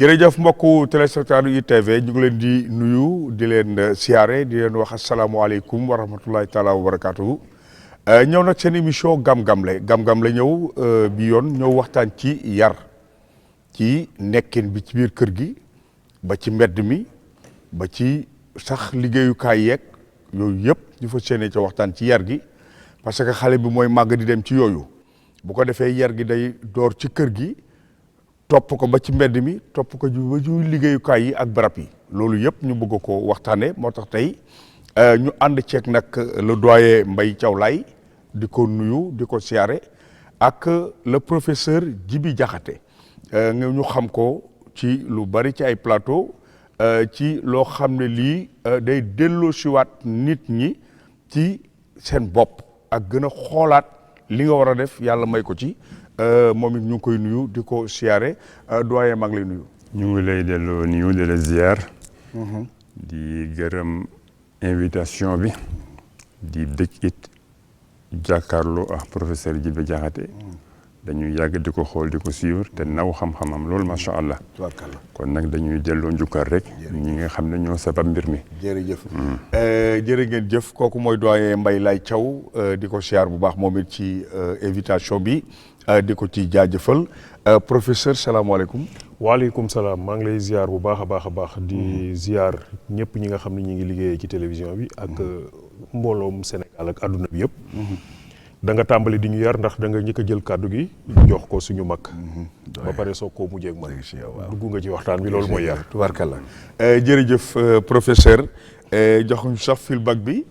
jërëjëf mbokku téléspectateurs ITV ñu ngi leen di nuyu di leen siyaare di leen wax asalaamualeykum wa rahmatulahi taala wa barakatuhu ñëw nag seen émission gam-gamle gam-gamle ñëw bi yoon ñëw waxtaan ci yar ci nekkin bi ci biir kër gi ba ci mbedd mi ba ci sax liggéeyukaay yeeg yooyu yëpp ñu fa séenee ca waxtaan ci yar gi parce que xale bi mooy màgg di dem ci yooyu bu ko defee yar gi day door ci kër gi topp ko ba ci mbedd mi topp ko ba ci liggéeyukaay yi ak barab yi loolu yëpp ñu bëgg ko waxtaanee moo tax tey ñu ànd ceeg nag le doyen Mbaye Thiaw Laye di ko nuyu di ko siyaare ak le professeur Djibi Diakhaté ñu xam ko ci lu bari ci ay plateau ci loo xam ne lii day delloo siwaat nit ñi ci seen bopp ak gën a xoolaat li nga war a def yàlla may ko ci moom it ñu ngi koy nuyu di ko siyaare doyen maa ngi lay nuyu. ñu ngi lay delloo nuyu de la ziar. di gërëm invitation bi. di bëgg it jàkkaarloo ak professeur Djibi Diakhaté. dañuy yàgg di ko xool di ko suivre te naw xam-xamam loolu macha allah. kon nag dañuy delloo njukkal rek. ñi nga xam ne ñoo sabab mbir mi. jërëjëf jërë ngeen jëf kooku mooy doyen Mbaye Laye Thiaw di ko siyaar bu baax moom it ci invitation bi di ko ci jaajëfal professeur salaamaaleykum. waaleykum salaam maa ngi lay ziar bu baax a baax di ziar ñëpp ñi nga xam ne ñi ngi liggéeyee ci télévision bi ak mbooloom Sénégal ak adduna bi yëpp. da nga tàmbali di ñu yar ndax da nga njëkk a jël kàddu gi jox ko suñu mag. ba pare soo koo mujjee ak man dugg nga ci waxtaan bi loolu mooy yar. tubaarkalla jërëjëf professeur joxuñu sax feedback bi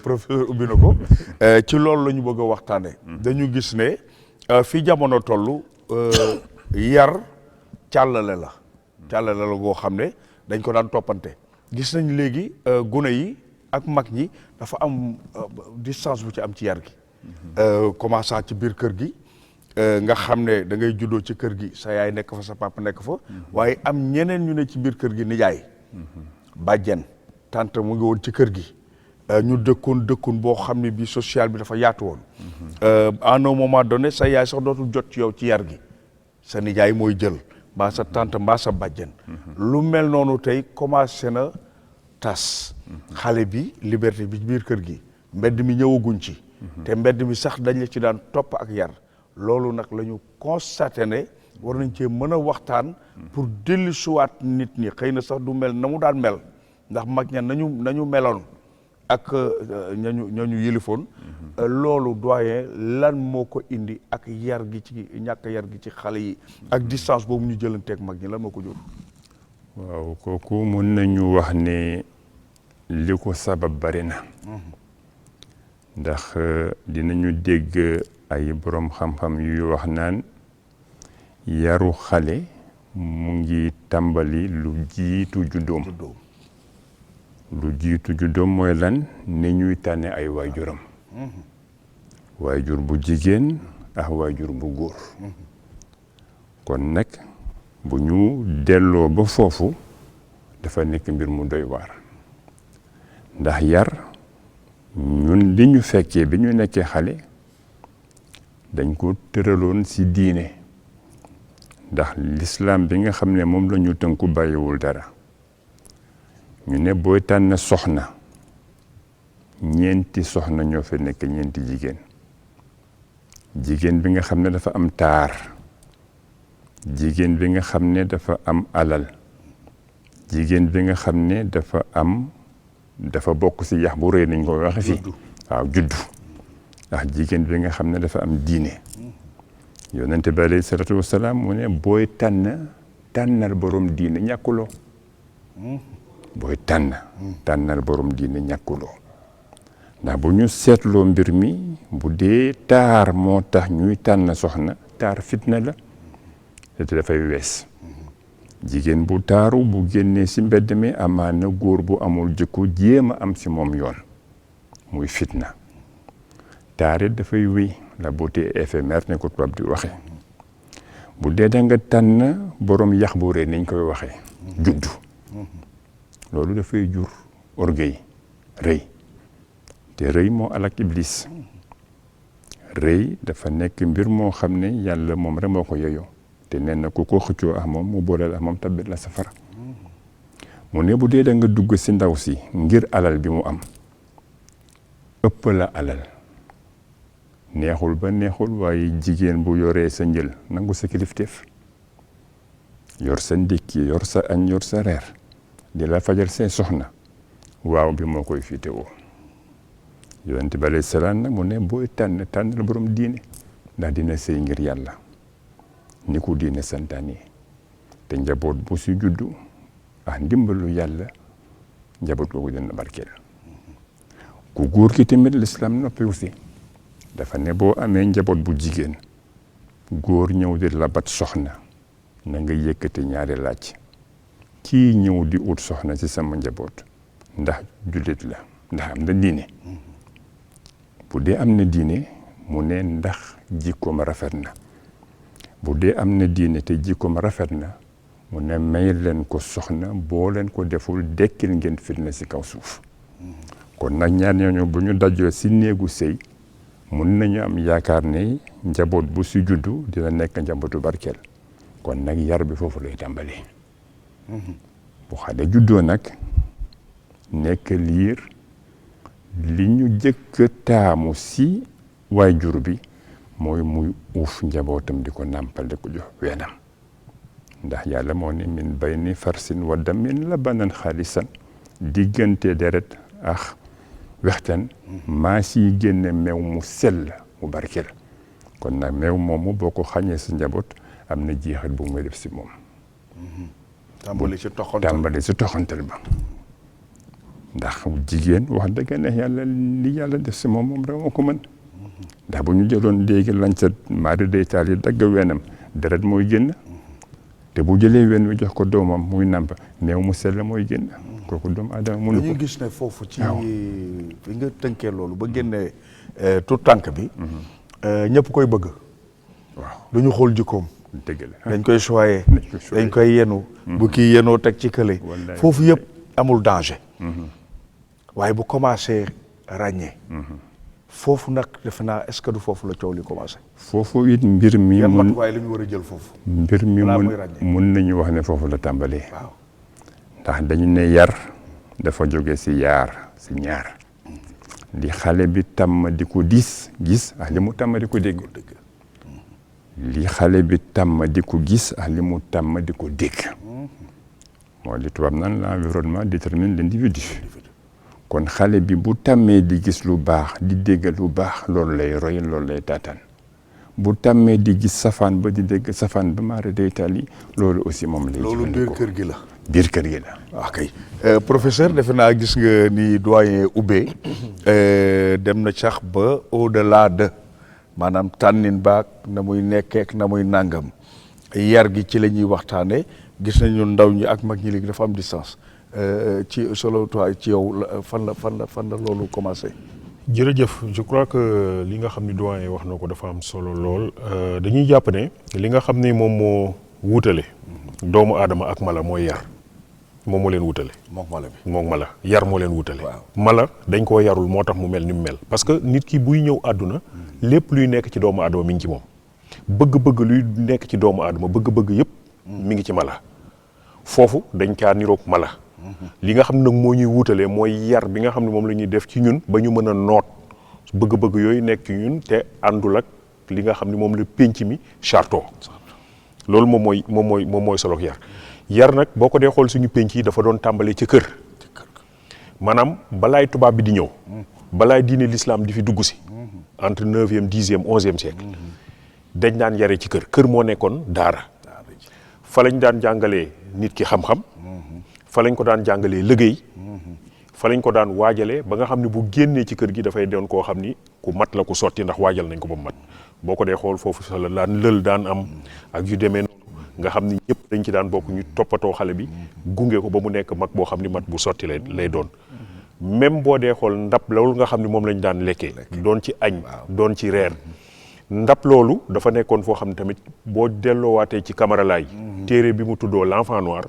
professeur ubbi na ko ci loolu la ñu bëgg a waxtaanee. dañu gis ne fi jamono toll yar càllale la goo xam ne dañ ko daan toppante gis nañ léegi gune yi ak mag ñi dafa am distance bu ci am ci yar gi. commençant ci biir kër gi nga xam ne da ngay juddoo ci kër gi sa yaay nekk fa sa papa nekk fa waaye am ñeneen ñu ne ci biir kër gi nijaay bàjjen tante mu ngi woon ci kër gi ñu dëkkoon boo xam ne bi social bi dafa yaatu woon à un moment donné sa yaay sax dootul jot ci yow ci yar gi sa nijaay mooy jël mbaa sa tante mbaa sa bàjjen lu mel noonu tey commencé na tas xale bi liberté bi biir kër gi mbedd mi ñëwaguñ ci te mbedd mi sax dañ la ci daan topp ak yar loolu nag la ñu constaté ne war nañ cee mën a waxtaan pour dellu suwaat nit ñi xëy na sax du mel na mu daan mel ndax mag ña nañu meloon ak ñañu yilifoon loolu doyen lan moo ko indi ak yar gi ci ñàkk yar gi ci xale yi ak distance boobu ñu jëlanteeg mag ñi lan moo ko jur. waaw kooku mun nañu wax ne li ko sabab bari na. ndax dinañu dégg ay borom xam-xam yuy wax naan yaru xale mu ngi tàmbali lu jiitu juddoom. lu jiitu juddoom mooy lan ne ñuy tànne ay waajuram. waajur bu jigéen ak waajur bu góor. kon nag bu ñu delloo ba foofu dafa nekk mbir mu doy waar ndax yar. ñun li ñu fekkee bi ñu nekkee xale dañ ko tëraloon ci diine ndax l'islam bi nga xam ne moom la ñu tënku bàyyiwul dara ñu ne booy tànn soxna ñeenti soxna ñoo fa nekk ñeenti jigéen bi nga xam ne dafa am taar jigéen bi nga xam ne dafa am alal jigéen bi nga xam ne dafa bokk ci yax bu rëy nañ ko waxe fii waaw juddu ndax jigéen bi nga xam ne dafa am diine yonente bi alayhi salaatu wasalaam mu ne booy tànnal borom diine ñàkkuloo booy tànnal borom diine ñàkkuloo ndax bu ñu seetloo mbir mi bu dee taar moo tax ñuy tànn soxna taar fitna la te dafay wees jigéen bu taaru bu génnee ci mbedd mi amaana góor bu amul jikko jéem a am ci moom yoon muy fitna taarit dafay wéy la beauté éphémère ne ko tubaab di waxe bu dee da nga tànn borom yax bu rëy nañ koy waxee juddu loolu dafay jur orgueil rëy te rëy moo alak iblis rëy dafa nekk mbir moo xam ne yàlla moom rek moo ko yeyoo te te nee na ku ko xëccoo ak moom mu booleel ak moom tabbit la safara mu ne bu dee da nga dugg si ndaw si ngir alal bi mu am ëpp la alal neexul ba neexul waaye jigéen bu yoree sa njël nangu sa kilifteef yor sa ndékki yor sa añ yor sa reer di la fajal seen soxna waaw bi moo koy fiitewoo yonent bi alayhi salaam nag mu ne booy tànn la borom diine ndax dina sëy ngir yàlla ni ko diine santaane te njaboot bu si juddu ah ndimbalu yàlla njaboot googu dina barkeel ku góor ki tamit l'islam noppiwu si dafa ne boo amee njaboot bu jigéen góor ñëw di labat soxna na nga yëkkati ñaari laaj kii ñëw di ut soxna ci sama njaboot ndax jullit la ndax am na diine bu dee am na diine mu ne ndax jikkoom rafet na bu dee am na diine te jikkoom rafet na mu ne may leen ko soxna boo leen ko deful dekkil ngeen fitna ci kaw suuf kon nag ñaar ñooñu bu ñu dajoo ci néegu sëy mun nañu am yaakaar ne njaboot bu ci juddu dina nekk njabootu barkeel kon nag yar bi foofu lay tàmbali bu xale juddoo nag nekk liir li ñu jëkk taamu ci waajur bi mooy muy uuf njabootam di ko nàmpal di ko jox weenam ndax yàlla moo ne min bayni farsin wa damin labanan xaalisan diggante deret ak wextaan maa siy génne meew mu sell mu barkeel kon nag meew moomu boo ko xañee sa njaboot am na jeexit bu muy def si moom tàmbali si toxantal ba ndax jigéen wax dëgg ne yàlla li yàlla def si moom rek moo ko mën ndax bu ñu jëloon léegi lañset maari day taal yi dagg weenam deret mooy génn te bu jëlee wen wi jox ko doomam muy nàmp meew mu sell mooy génn kooku doomu aadama mënu ko. dañuy gis ne foofu ci bi nga tënkee loolu ba génne tout tànk bi ñëpp koy bëgg waaw duñu xool jikkoom dëgg la dañ koy choyer dañ koy yenu bu kii yenoo teg ci kële foofu yëpp amul danger waaye bu commencé ràññee foofu nag defe naa est-ce que du foofu la coow li commencé foofu it mbir mi yan matuwaay la ñu war a jël foofu mbir mi mun nañu wax ne foofu la tàmbalee waaw ndax dañu ne yar dafa jóge si ñaar li xale bi tàmm di ko gis ak li mu tàmm di ko dégg li xale bi tàmm di ko gis ak li mu tàmm di ko dégg moo li tubaab naan l'environnement détermine l'individu kon xale bi bu tàmmee di gis lu baax di dégg lu baax loolu lay roy loolu lay taataan bu tàmmee di gis safaan ba di dégg safaan ba maara day taal yi loolu aussi moom lay loolu biir kër gi la biir kër gi la waaw kay professeur defe naa gis nga ni doyen ubbee dem na sax ba au delà de maanaam tànnin baak na muy nekkeek na muy nàngam yar gi ci la ñuy waxtaane gis nañu ndaw ñi ak mag ñi léegi dafa am distance ci solo toi ci yow fan la loolu commencé jërëjëf je crois que li nga xam ni doyen wax na ko dafa am solo lool dañuy jàpp ne li nga xam ni moom moo wuutale doomu aadama ak mala mooy yar moom moo leen wutale moom mala yar moo leen wutale mala dañ koo yarul moo tax mu mel ni mu mel parce que nit ki buy ñëw àdduna lépp luy nekk ci doomu aadama mi ngi ci moom bëgg-bëgg luy nekk ci doomu aadama bëgg-bëgg yëpp mi ngi ci mala foofu dañ kaa niroog mala li nga xam ne nag moo ñuy wutale mooy yar bi nga xam ne moom la ñuy def ci ñun ba ñu mën a noot bëgg-bëgg yooyu nekk ci ñun te àndul ak li nga xam ne moom la pénc mi charto loolu moom mooy solo yar nag boo ko dee xool suñu pénc yi dafa doon tàmbalee ci kër maanaam balaay tubaab bi di ñëw balaay diine l'islam di fi dugg si entre 9e 10e 11e siècle dañ daan yare ci kër moo nekkoon daara fa lañ daan jàngalee nit ki xam-xam fa lañ ko daan jàngalee liggéey fa lañ ko daan waajalee ba nga xam ne bu génnee ci kër gi dafay doon koo xam ni ku mat la ku sotti ndax waajal nañ ko ba mu mat boo ko dee xool foofu sa la daan lël daan am ak yu demee noonu nga xam ni ñëpp dañ ci daan bokk ñu toppatoo xale bi gunge ko ba mu nekk mag boo xam ni mat bu sotti lay doon même boo dee xool ndab loolu nga xam ne moom lañ daan lekkee doon ci añ doon ci reer ndab loolu dafa nekkoon foo xam ne tamit boo delloowaatee ci Camara Laye téere bi mu tuddoo l'enfant noir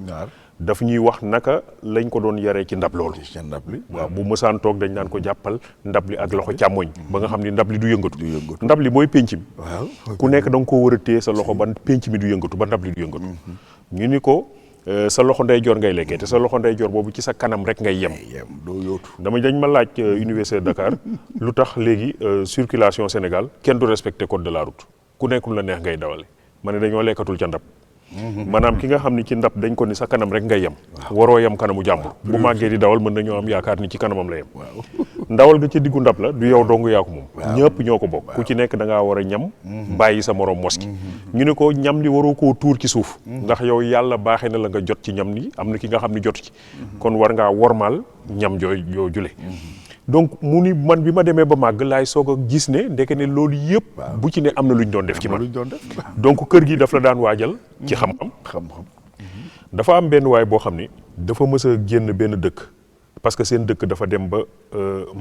daf ñuy wax naka lañ ko doon yaree ci ndab loolu. ci ndab li waaw bu mësaan toog dañ naan ko jàppal ndab li ak loxo càmmoñ ba nga xam ni ndab li du yëngatu. ndab li mooy pénc mi. waaw ku nekk da nga koo war a téye sa loxo ba pénc mi du yëngatu ba ndab li du yëngatu. ñu ni ko sa loxo ndeyjoor ngay lekkee te sa loxo ndeyjoor boobu ci sa kanam rek ngay yem. doo yóotu. dañ ma laaj université de Dakar lu tax léegi circulation Sénégal kenn du respecté code de la route ku nekkul la neex ngay dawale ma ne dañoo lekkatul ca ndab. maanaam ki nga xam ni ci ndab dañ ko ni sa kanam rek ngay yem. waroo yem kanamu jàmbur. bu màggee di dawal mën nañoo am yaakaar ni ci kanamam la yem. ndawal ga ci diggu ndab la du yow dong yaa ko moom. ñëpp ñoo ko bokk. ku ci nekk da ngaa war a ñam. bàyyi sa morom moski. ñu ne ko ñam li waroo koo tuur ci suuf. ndax yow yàlla baaxee na la nga jot ci ñam li am na ki nga xam ni jotu ci. kon war ngaa wormaal ñam joo jule. donc mu ni man bi ma demee ba màgg laay soog a gis ne ndeke ne loolu yëpp. bu ci ne am na lu ñu doon def ci man. donc kër gi daf la daan waajal. ci xam-xam. dafa am benn waay boo xam ni dafa mës a génn benn dëkk parce que seen dëkk dafa dem ba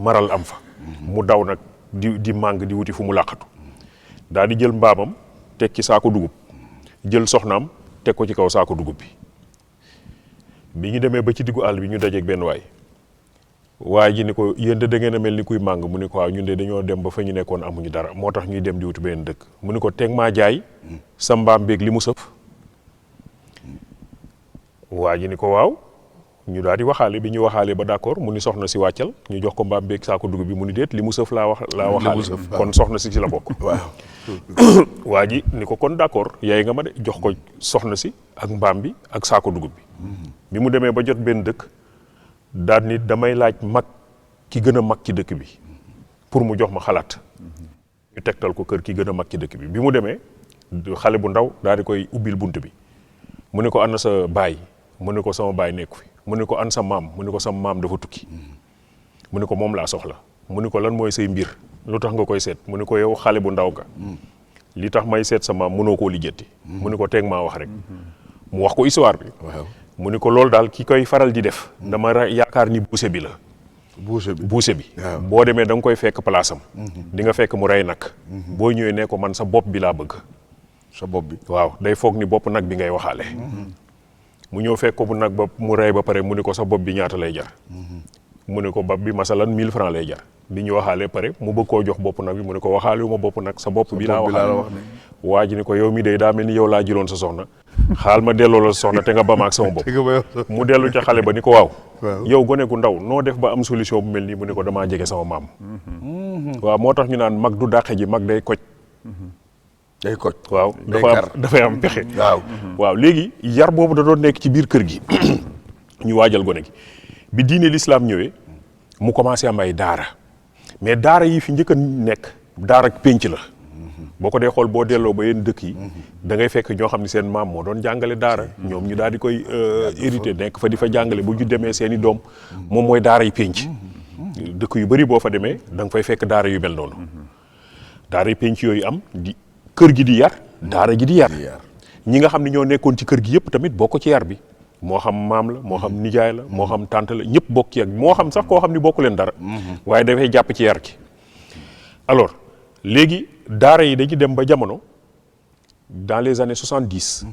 maral am fa. mu daw nag di màng di wuti fu mu làqatu. daal di jël mbaamam teg ci saako dugub jël soxnaam teg ko ci kaw saako dugub bi ñu demee ba ci diggu àll bi ñu dajeeg benn waay. waaye ji ni ko yéen de da ngeen a mel ni kuy màng mu ni ko waaw ñun de dañoo dem ba fa ñu nekkoon amuñu dara moo tax ñuy dem di wuti benn dëkk mu ni ko teg maa jaay sa mbaam beeg li mu sëf. waa ji ni ko waaw ñu daal di waxaale bi ñu waxaalee ba d'accord mu ni soxna si wàccal ñu jox ko mbaam beeg saako dugub bi mu ni déet li mu sëf laa waxaale kon soxna si la bokk. waaw waa ji ni ko kon d'accord yaay nga ma de jox ko soxna si ak mbaam bi ak saako dugub bi mu demee ba jot benn dëkk. daal ni damay laaj mag ki gën a mag ci dëkk bi pour mu jox ma xalaat ñu tegtal ko kër ki gën a mag ci dëkk bi mu demee xale bu ndaw daal di koy ubbil bunt bi mu ne ko ana sa baay mu ne ko sama baay nekku fi mu ne ko an sa maam mu ne ko sama maam dafa tukki mu ne ko moom laa soxla mu ne ko lan mooy say mbir lu tax nga koy seet mu ne ko yow xale bu ndaw nga li tax may seet sa maam mënoo koo lijjanti mu ne ko teeg maa wax rek mu wax ko histoire bi. mu ni ko loolu daal ki koy faral di def dama yaakaar ni buuse bi la. buuse bi boo demee da nga koy fekk place am. di nga fekk mu rey nag. boo ñëwee ne ko man sa bopp bi laa bëgg. sa bopp bi waaw day foog ni bopp nag bi ngay waxaale. mu ñëw fekk ko bu nag ba mu rey ba pare mu ni ko sa bopp bi ñaata lay jar. mu ne ko bopp bi masalan 1000 francs lay jar. bi ñu waxaalee pare mu bëgg koo jox bopp nag bi mu ne ko waxaale wu ma bopp nag sa bopp bi laa waxaale. waa ji ni ko yow mi day daa mel ni yow laa jëloon sa soxna. xaal ma delloo la soxna te nga ba ma ak sama bopp. mu dellu ca xale ba ni ko waaw. yow gone gu ndaw noo def ba am solution bu mel nii mu ne ko damaa jege sama maam. waaw moo tax ñu naan mag du dàqe ji mag day koj. day koj waaw dafay am pexe. waaw léegi yar boobu da doon nekk ci biir kër gi ñu waajal gone gi bi diine l'islam ñëwee mu commencé am ay daara mais daara yi fi njëkk a nekk daara pénc la. boo ko dee xool boo delloo ba yenn dëkk yi da ngay fekk ñoo xam ne seen maam moo doon jàngale daara ñoom ñu daal di koy hérité nekk fa di fa jàngale bu ñu demee seen i doom moom mooy daara yi pénc dëkk yu bëri boo fa demee da nga fay fekk daara yu mel noonu daara yi pénc yooyu am di kër gi di yar daara ji di yar ñi nga xam ne ñoo nekkoon ci kër gi yëpp tamit bokk ci yar bi moo xam maam la moo xam nijaay la moo xam tante la ñëpp bokk ci yar moo xam sax koo xam ni bokku leen dara waaye dafay jàpp ci yar ki alors léegi daara yi dañu dem ba jamono dans les années 70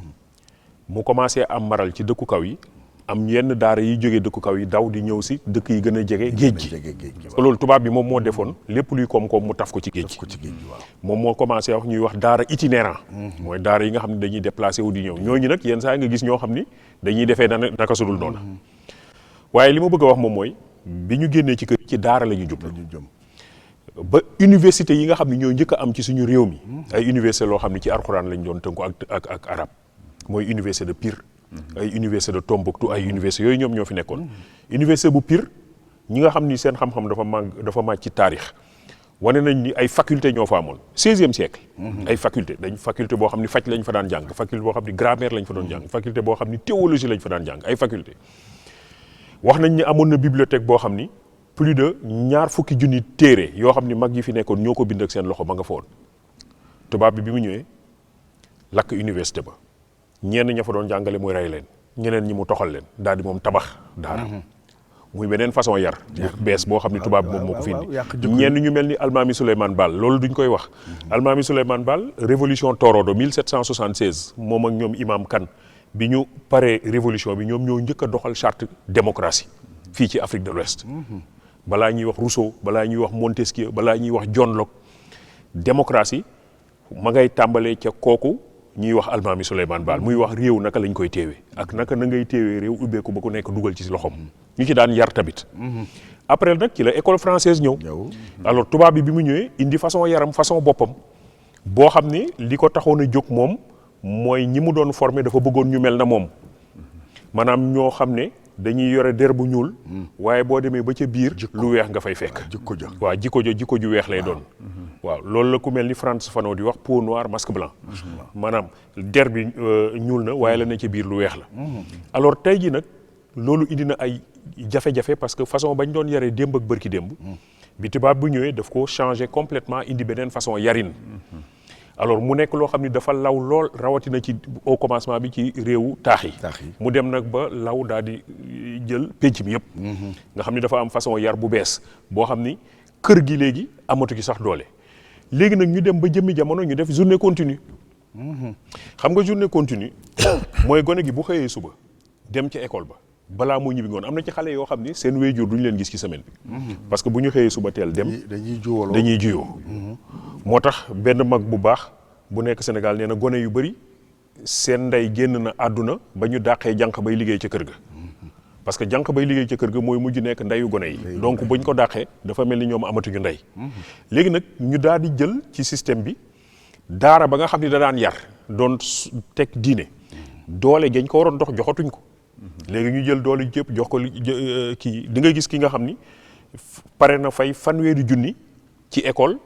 mu commencé am maral ci dëkku kaw yi am yenn daara yi jógee dëkku kaw yi daw di ñëw si dëkk yi gën a jege géej gi parce que loolu tubaab bi moom moo defoon lépp luy koom-koom mu taf ko ci géej gi moom moo commencé wax ñuy wax daara itinérant mooy daara yi nga xam ne dañuy déplacé wu di ñëw ñooñu nag yenn saa nga gis ñoo xam ni dañuy defee naka sudul noonu waaye li ma bëgg a wax moom mooy bi ñu génnee ci kër ci daara la ñu jub ba université yi nga xam ne ñoo njëkk a am ci suñu réew mi ay université loo xam ne ci alxuraan lañ doon tënku ak arab mooy université de Pire ay université de Tombouctou ay université yooyu ñoom ñoo fi nekkoon université bu Pire ñi nga xam ni seen xam-xam dafa màcc ci taarix wane nañ ni ay faculté ñoo fa amoon 16e siècle ay faculté boo xam ni faj lañ fa daan jàng faculté boo xam ni grammaire lañ fa doon jàng faculté boo xam ni théologie lañ fa daan jàng ay faculté wax nañ ni amoon na bibliothèque boo xam ni plus de 20 junni téere yoo xam ni mag yi fi nekkoon ñoo ko bind ak seen loxo ba nga fa woon tubaab bi mu ñëwee lakk université ba ñenn ña fa doon jàngale muy rey leen ñeneen ñi mu toxal leen daal di moom tabax daara muy beneen façon yar bees boo xam ni tubaab bi moom moo ko fi indi ñenn ñu mel ni Almaami Souleymane Baal loolu duñ koy wax Almaami Souleymane Baal révolution Torodo 1776 moom ak ñoom imam Kan bi ñu paree révolution bi ñoom ñoo njëkk a doxal charte démocratie fii ci Afrique de l'Ouest balaa ñuy wax Rousseau balaa ñuy wax Montesquieu balaa ñuy wax John Locke démocratie ma ngay tàmbalee ca kooku ñuy wax Almaami Souleymane Baal muy wax réew naka lañ koy téewee ak naka na ngay téewee réew ubbeeku ba ku nekk dugal ci loxoom ñu ci daan yar tamit après nag ci la école française ñëw alors tubaab bi mu ñëwee indi façon yaram façon boppam boo xam ni li ko taxoon a jóg moom mooy ñi mu doon formé dafa bëggoon ñu mel na moom maanaam ñoo xam ne dañuy yore der bu ñuul waaye boo demee ba ca biir lu weex nga fay fekk waaw jikko ju weex lay doon waaw loolu la ku mel ni Frantz Fanon di wax peau noire masque blanc maanaam der bi ñuul na waaye la ne ca biir lu weex la alors tey ji nag loolu indi na ay jafe-jafe parce que façon bañ doon yaree démb ak bërki démb bi tubaab bu ñëwee daf ko changé complètement indi beneen façon yarin alors mu nekk loo xam ni dafa law lool rawatina ci au commencement bi ci réewu taax yi mu dem nag ba law daal di jël pénc mi yëpp nga xam ni dafa am façon yar bu bees boo xam ni kër gi léegi amatu ki sax doole léegi nag ñu dem ba jëmmi jamono ñu def journée continue xam nga journée continue mooy gone gi bu xëyee suba dem ca école ba balaa moo ñibbi ngoon am na ci xale yoo xam ni seen waajur duñu leen gis ci semaine bi parce que bu ñu xëyee suba teel dem dañuy juyoo moo tax benn mag bu baax bu nekk Sénégal nee na gone yu bëri seen ndey génn na àdduna ba ñu dàqee jànq bay liggéey ca kër ga parce que jànq bay liggéey ca kër ga mooy mujj nekk ndeyu gone yi donc buñ ko dàqee dafa mel ni ñoom amatuñu ndey léegi nag ñu daal di jël ci système bi daara ba nga xam ne da daan yar doon teg diine doole gañ ko waroon dox joxatuñ ko léegi ñu jël doole jëpp jox ko kii di nga gis ki nga xam ni pare na fay fanweeri junni ci école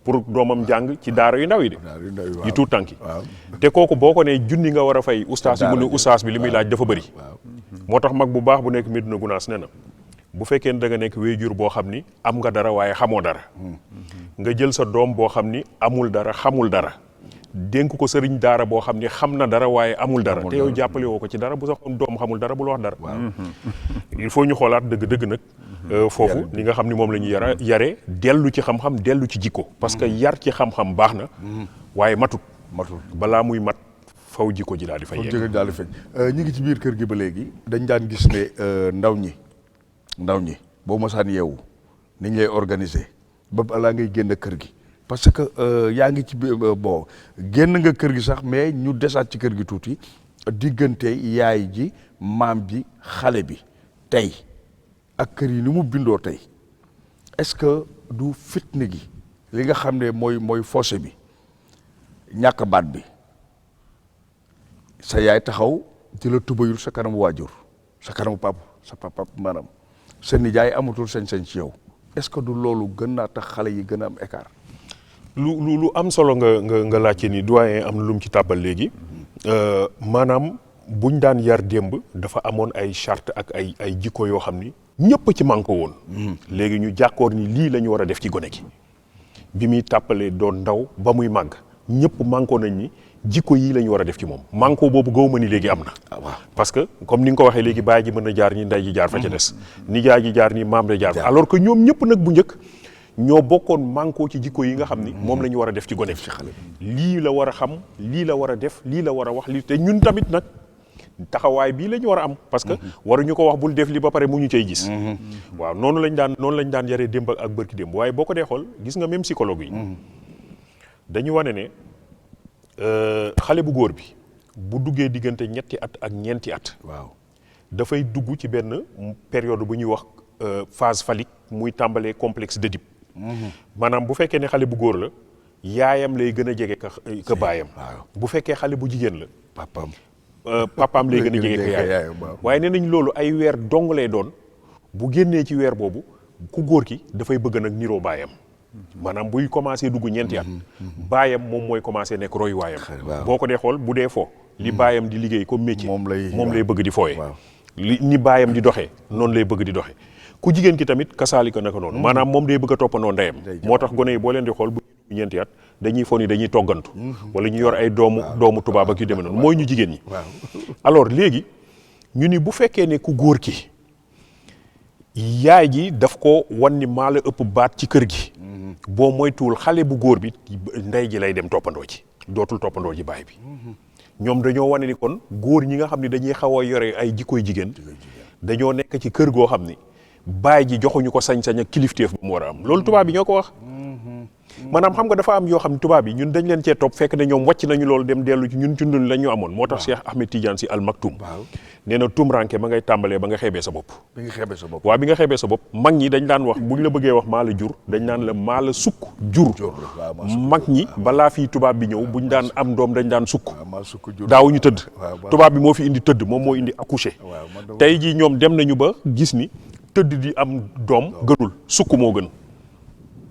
pour doomam jàng ci daara yu ndaw yi de yu tuut tànki te kooku boo ko ne junni nga war a fay ustaas bi mu ne ustaas bi li muy laaj dafa bëri moo tax mag bu baax bu nekk Medina Gounass ne na bu fekkee ne da nga nekk wéyjur boo xam ni am nga dara waaye xamoo dara nga jël sa doom boo xam ni amul dara xamul dara dénk ko sëriñ daara boo xam ni xam na dara waaye amul dara te yow jàppale woo ko ci dara bu sax doom xamul dara bul wax dara il faut ñu xoolaat dëgg nag foofu li nga xam ni moom la ñu yare dellu ci xam-xam dellu ci jikko parce que yar ci xam-xam baax na waaye matul balaa muy mat faw jikko ji daal di fay yegg daal di fay ñu ngi ci biir kër gi ba léegi dañ daan gis ne ndaw ñi boo mosaan yeewu niñ lay organiser ba balaa ngay génn kër gi parce que yaa ngi ci bon génn nga kër gi sax mais ñu desaat ci kër gi tuuti diggante yaay ji maam ji xale bi tey ak kër yi ni mu bindoo tey est-ce que du fitna gi li nga xam ne mooy fossé bi ñàkk baat bi sa yaay taxaw di la tubayul sa kanamu waajur sa kanamu papa maanaam sa nijaay amatul sañ-sañ ci yow est-ce que du loolu gën naa tax xale yi gën a am écart. lu am solo nga laajte ni doyen am na lu mu ci tàbbal léegi maanaam buñ daan yar démb dafa amoon ay charte ak ay jikko yoo xam ni ñëpp ci manko woon léegi ñu jàkkoor ni lii la ñu war a def ci gone gi bi muy tàppalee doon ndaw ba muy màgg ñëpp manko nañ ni jikko yii la ñu war a def ci moom manko boobu gaw ma ni léegi am na parce que comme ni nga ko waxee léegi baay ji mën na jaar ñi ndey ji jaar fa ca des nijaay ji jaar ni maam da jaar fa alors que ñoom ñëpp nag bu njëkk ñoo bokkoon manko ci jikko yi nga xam ni moom la ñu war a def ci gone gi lii la war a xam lii la war a def lii la war a wax lii te ñun tamit nag taxawaay bii la ñu war a am parce que waruñu ko wax bul def li ba pare mu ñu cay gis waaw noonu lañ daan yaree démb ak bërki démb waaye boo ko dee xool gis nga même psychologue yi dañu wane ne xale bu góor bi bu duggee diggante ñetti at ak ñeenti at waaw dafay dugg ci benn période bu ñuy wax phase phallique muy tàmbalee complexe d'Œdipe maanaam bu fekkee ne xale bu góor la yaayam lay gën a jege ka baayam bu fekkee xale bu jigéen la papaam lay gën a jege ka yaayam waaye nee nañ loolu ay weer dong lay doon bu génnee ci weer boobu ku góor ki dafay bëgg nag niroo baayam maanaam buy commencé dugg ñeenti at baayam moom mooy commencé nekk roy waayam boo ko dee xool bu dee foo li baayam di liggéey comme métier moom lay bëgg di fooye ni baayam di doxee noonu lay bëgg di doxee ku jigéen ki tamit kasaalika naka noonu maanaam moom day bëgg a toppandoo ndeyam moo tax gone yi boo leen di xool bu ñeenti at dañuy fon yi dañuy toggantu wala ñu yor ay doomu tubaab ak yu demee noonu mooy ñu jigéen ñi alors léegi ñu ni bu fekkee ne ku góor ki yaay ji daf ko wan ni maa la ëpp baat ci kër gi boo moytuwul xale bu góor bi ndey ji lay dem toppandoo ci dootul toppandoo ji baay bi ñoom dañoo wane ni kon góor ñi nga xam ne dañuy xaw a yore ay jikkoy jigéen dañoo nekk ci kër goo xam ni baay ji joxuñu ko sañ-sañ ak kilifteef bu mu war a am loolu tubaab bi ñoo ko wax. maanaam xam nga dafa am yoo xam ne tubaab yi ñun dañ leen cee topp fekk ne ñoom wàcc nañu loolu dem dellu ci ñun cundun la ñu amoon moo tax Cheikh Ahmed Tidiane Sy Al Maktoum nee na tumranke ba ngay tàmbalee ba nga xeebee sa bopp waaw bi nga xeebee sa bopp mag ñi dañ daan wax bu ñu la bëggee wax maa la jur dañ naan la maa la sukk jur mag ñi balaa fii tubaab bi ñëw buñ daan am doom dañ daan sukk daawuñu tëdd tubaab bi moo fi indi tëdd moom moo indi accoucher tey jii ñoom dem nañu ba gis ni tëdd di am doom gënul sukk moo gën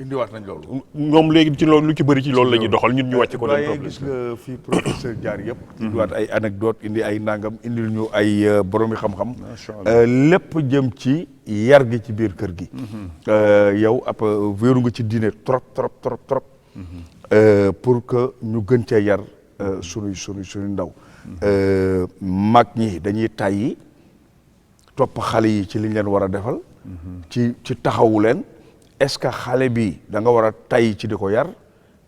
indiwaat nañ loolu. ñoom léegi ci loolu lu ci bëri ci loolu la ñuy doxal ñun ñu wàcc ko. waaye gis nga fii professeur jaar yëpp. indiwaat ay anecdote indi ay nangam indil ñu ay boromi xam-xam. lépp jëm ci yar gi ci biir kër gi. yow ab wéeru nga ci diine trop. pour que ñu gën cee yar sunuy ndaw. mag ñi dañuy tàyyi topp xale yi ci liñ leen war a defal. ci taxawu leen. est-ce que xale bi da nga war a tay ci di ko yar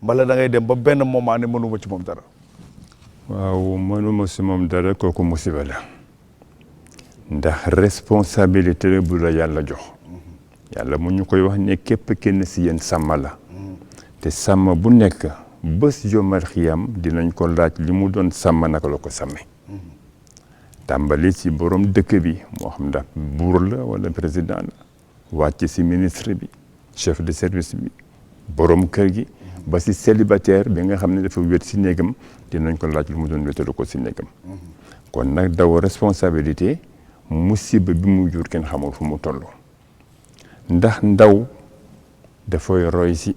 mbala da ngay dem ba benn moment ne mënuma ci moom dara. waaw mënuma si moom dara kooku musiba la ndax responsabilité bu la yàlla jox. yàlla mu ñu koy wax ne képp kenn si yéen sàmm la. te sàmm bu nekk bés yomal xiyam dinañ ko laaj li mu doon sàmm naka la ko sàmme. tàmbali ci borom dëkk bi moo xam ndax buur la wala président la wàcc si ministre bi. chef de service bi borom kër gi ba si célibataire bi nga xam ne dafa wét si néegam dinañ ko laaj lu mu doon wétalu ko si néegam kon nag daw responsabilité musiba bi mu jur kenn xamul fu mu toll ndax ndaw dafay roy si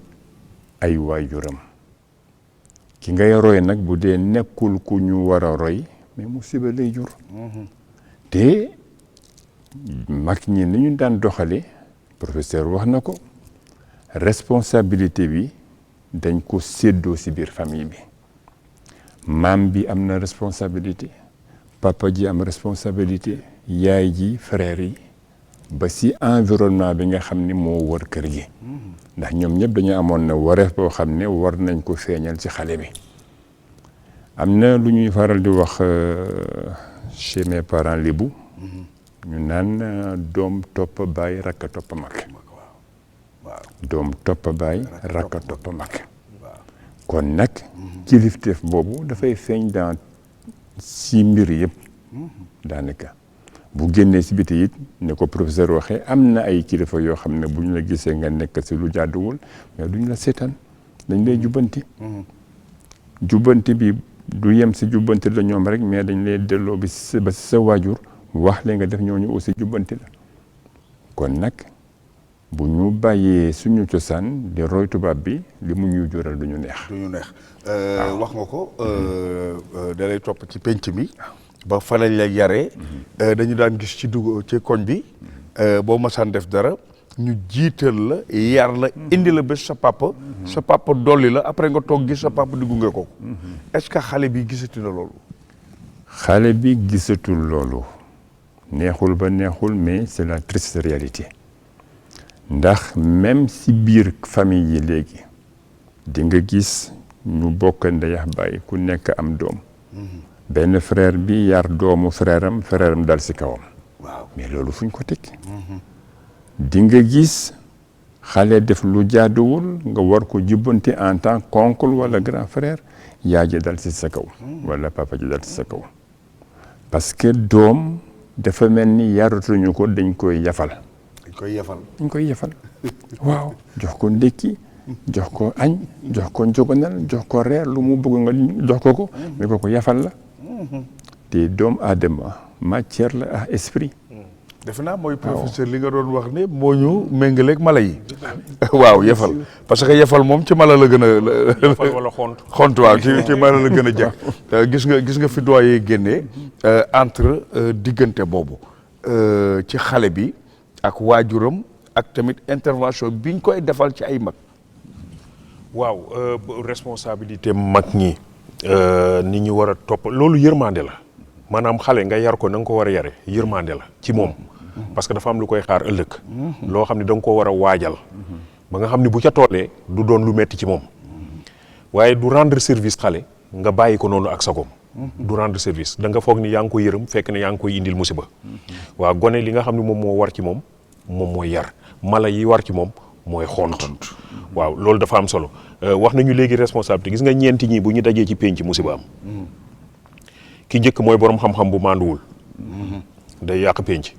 ay waajuram ki ngay roy nag bu dee nekkul ku ñu war a roy mais musiba lay jur te mag ñi ni ñu daan doxale professeur wax na ko responsabilité bi dañ ko séddoo ci biir famille bi maam bi am na responsabilité papa ji am responsabilité yaay ji frère yi ba ci environnement bi nga xam ni moo wër kër gi ndax ñoom ñëpp dañu amoon na wareef boo xam ne war nañ ko feeñal ci xale bi am na lu ñuy faral di wax chez mes parents lébu ñu naan doom topp baay rakka topp mag doom topp baay rakka topp mag kon nag kilifteef boobu dafay feeñ dans si mbir yëpp daanaka bu génnee si biti it ne ko professeur waxee am na ay kilifa yoo xam ne bu ñu la gisee nga nekk si lu jàdduwul mais duñ la seetaan dañ lay jubbanti jubbanti bi du yem si jubbanti la ñoom rek mais dañ lay delloo ba si sa waajur wax la nga def ñooñu aussi jubbanti la kon nag bu ñu bàyyee suñu cosaan di roy tubaab bi li mu ñuy jural du ñu neex. wax nga ko da lay topp ci penc mi ba fa lañ lay yaree. dañu daan gis ci ci koñ bi boo masaan def dara ñu jiital la yar la indi la bés sa papa dolli la après nga toog gis sa papa di gunge ko. est-ce que xale bi gisati na loolu. xale bi gisatul loolu neexul ba neexul mais c'est la triste réalité. ndax même si biir famille yi léegi di nga gis ñu bokk ndeyax baay ku nekk am doom benn frère bi yar doomu frère am dal si kawam mais loolu fuñ ko teg di nga gis xale def lu jaaduwul nga war ko jubbanti en tant qu'oncle wala grand frère yaa ji dal si sa kaw wala papa ji dal si sa kaw parce que doom dafa mel ni yaratuñu ko dañ koy yafal dañ koy yefal waaw jox ko ndékki jox ko añ jox ko njogonal jox ko reer lu mu bëgg nga jox ko mais ko yefal la te doom aadama matière la à esprit defe naa mooy professeur li nga doon wax ne moo ñu méngaleeg mala yi waaw yefal parce que yefal moom ci mala la gën a yefal wala xont waaw ci mala la gën a jekk gis nga fi doyee génnee entre diggante boobu ci xale bi ak waajuram ak tamit intervention biñ koy defal ci ay mag. waaw responsabilité mag ñi ni ñu war a topp loolu yërmande la maanaam xale nga yar ko na nga ko war a yare yërmande la ci moom parce que dafa am lu koy xaar ëllëg loo xam ne da nga ko war a waajal ba nga xam ne bu ca tollee du doon lu metti ci moom waaye du rendre service xale nga bàyyi ko noonu ak sagoom du rendre service da nga foog ni yaa ngi koy yërëm fekk ne yaa ngi koy indil musiba waaw gone li nga xam ne moom moo war ci moom mooy yar mala yi war ci moom mooy xont waaw loolu dafa am solo wax nañu léegi responsabilité gis nga ñeenti ñi bu ñu dajee ci pénc musiba am ki njëkk mooy borom xam-xam bu mànduwul day yàq pénc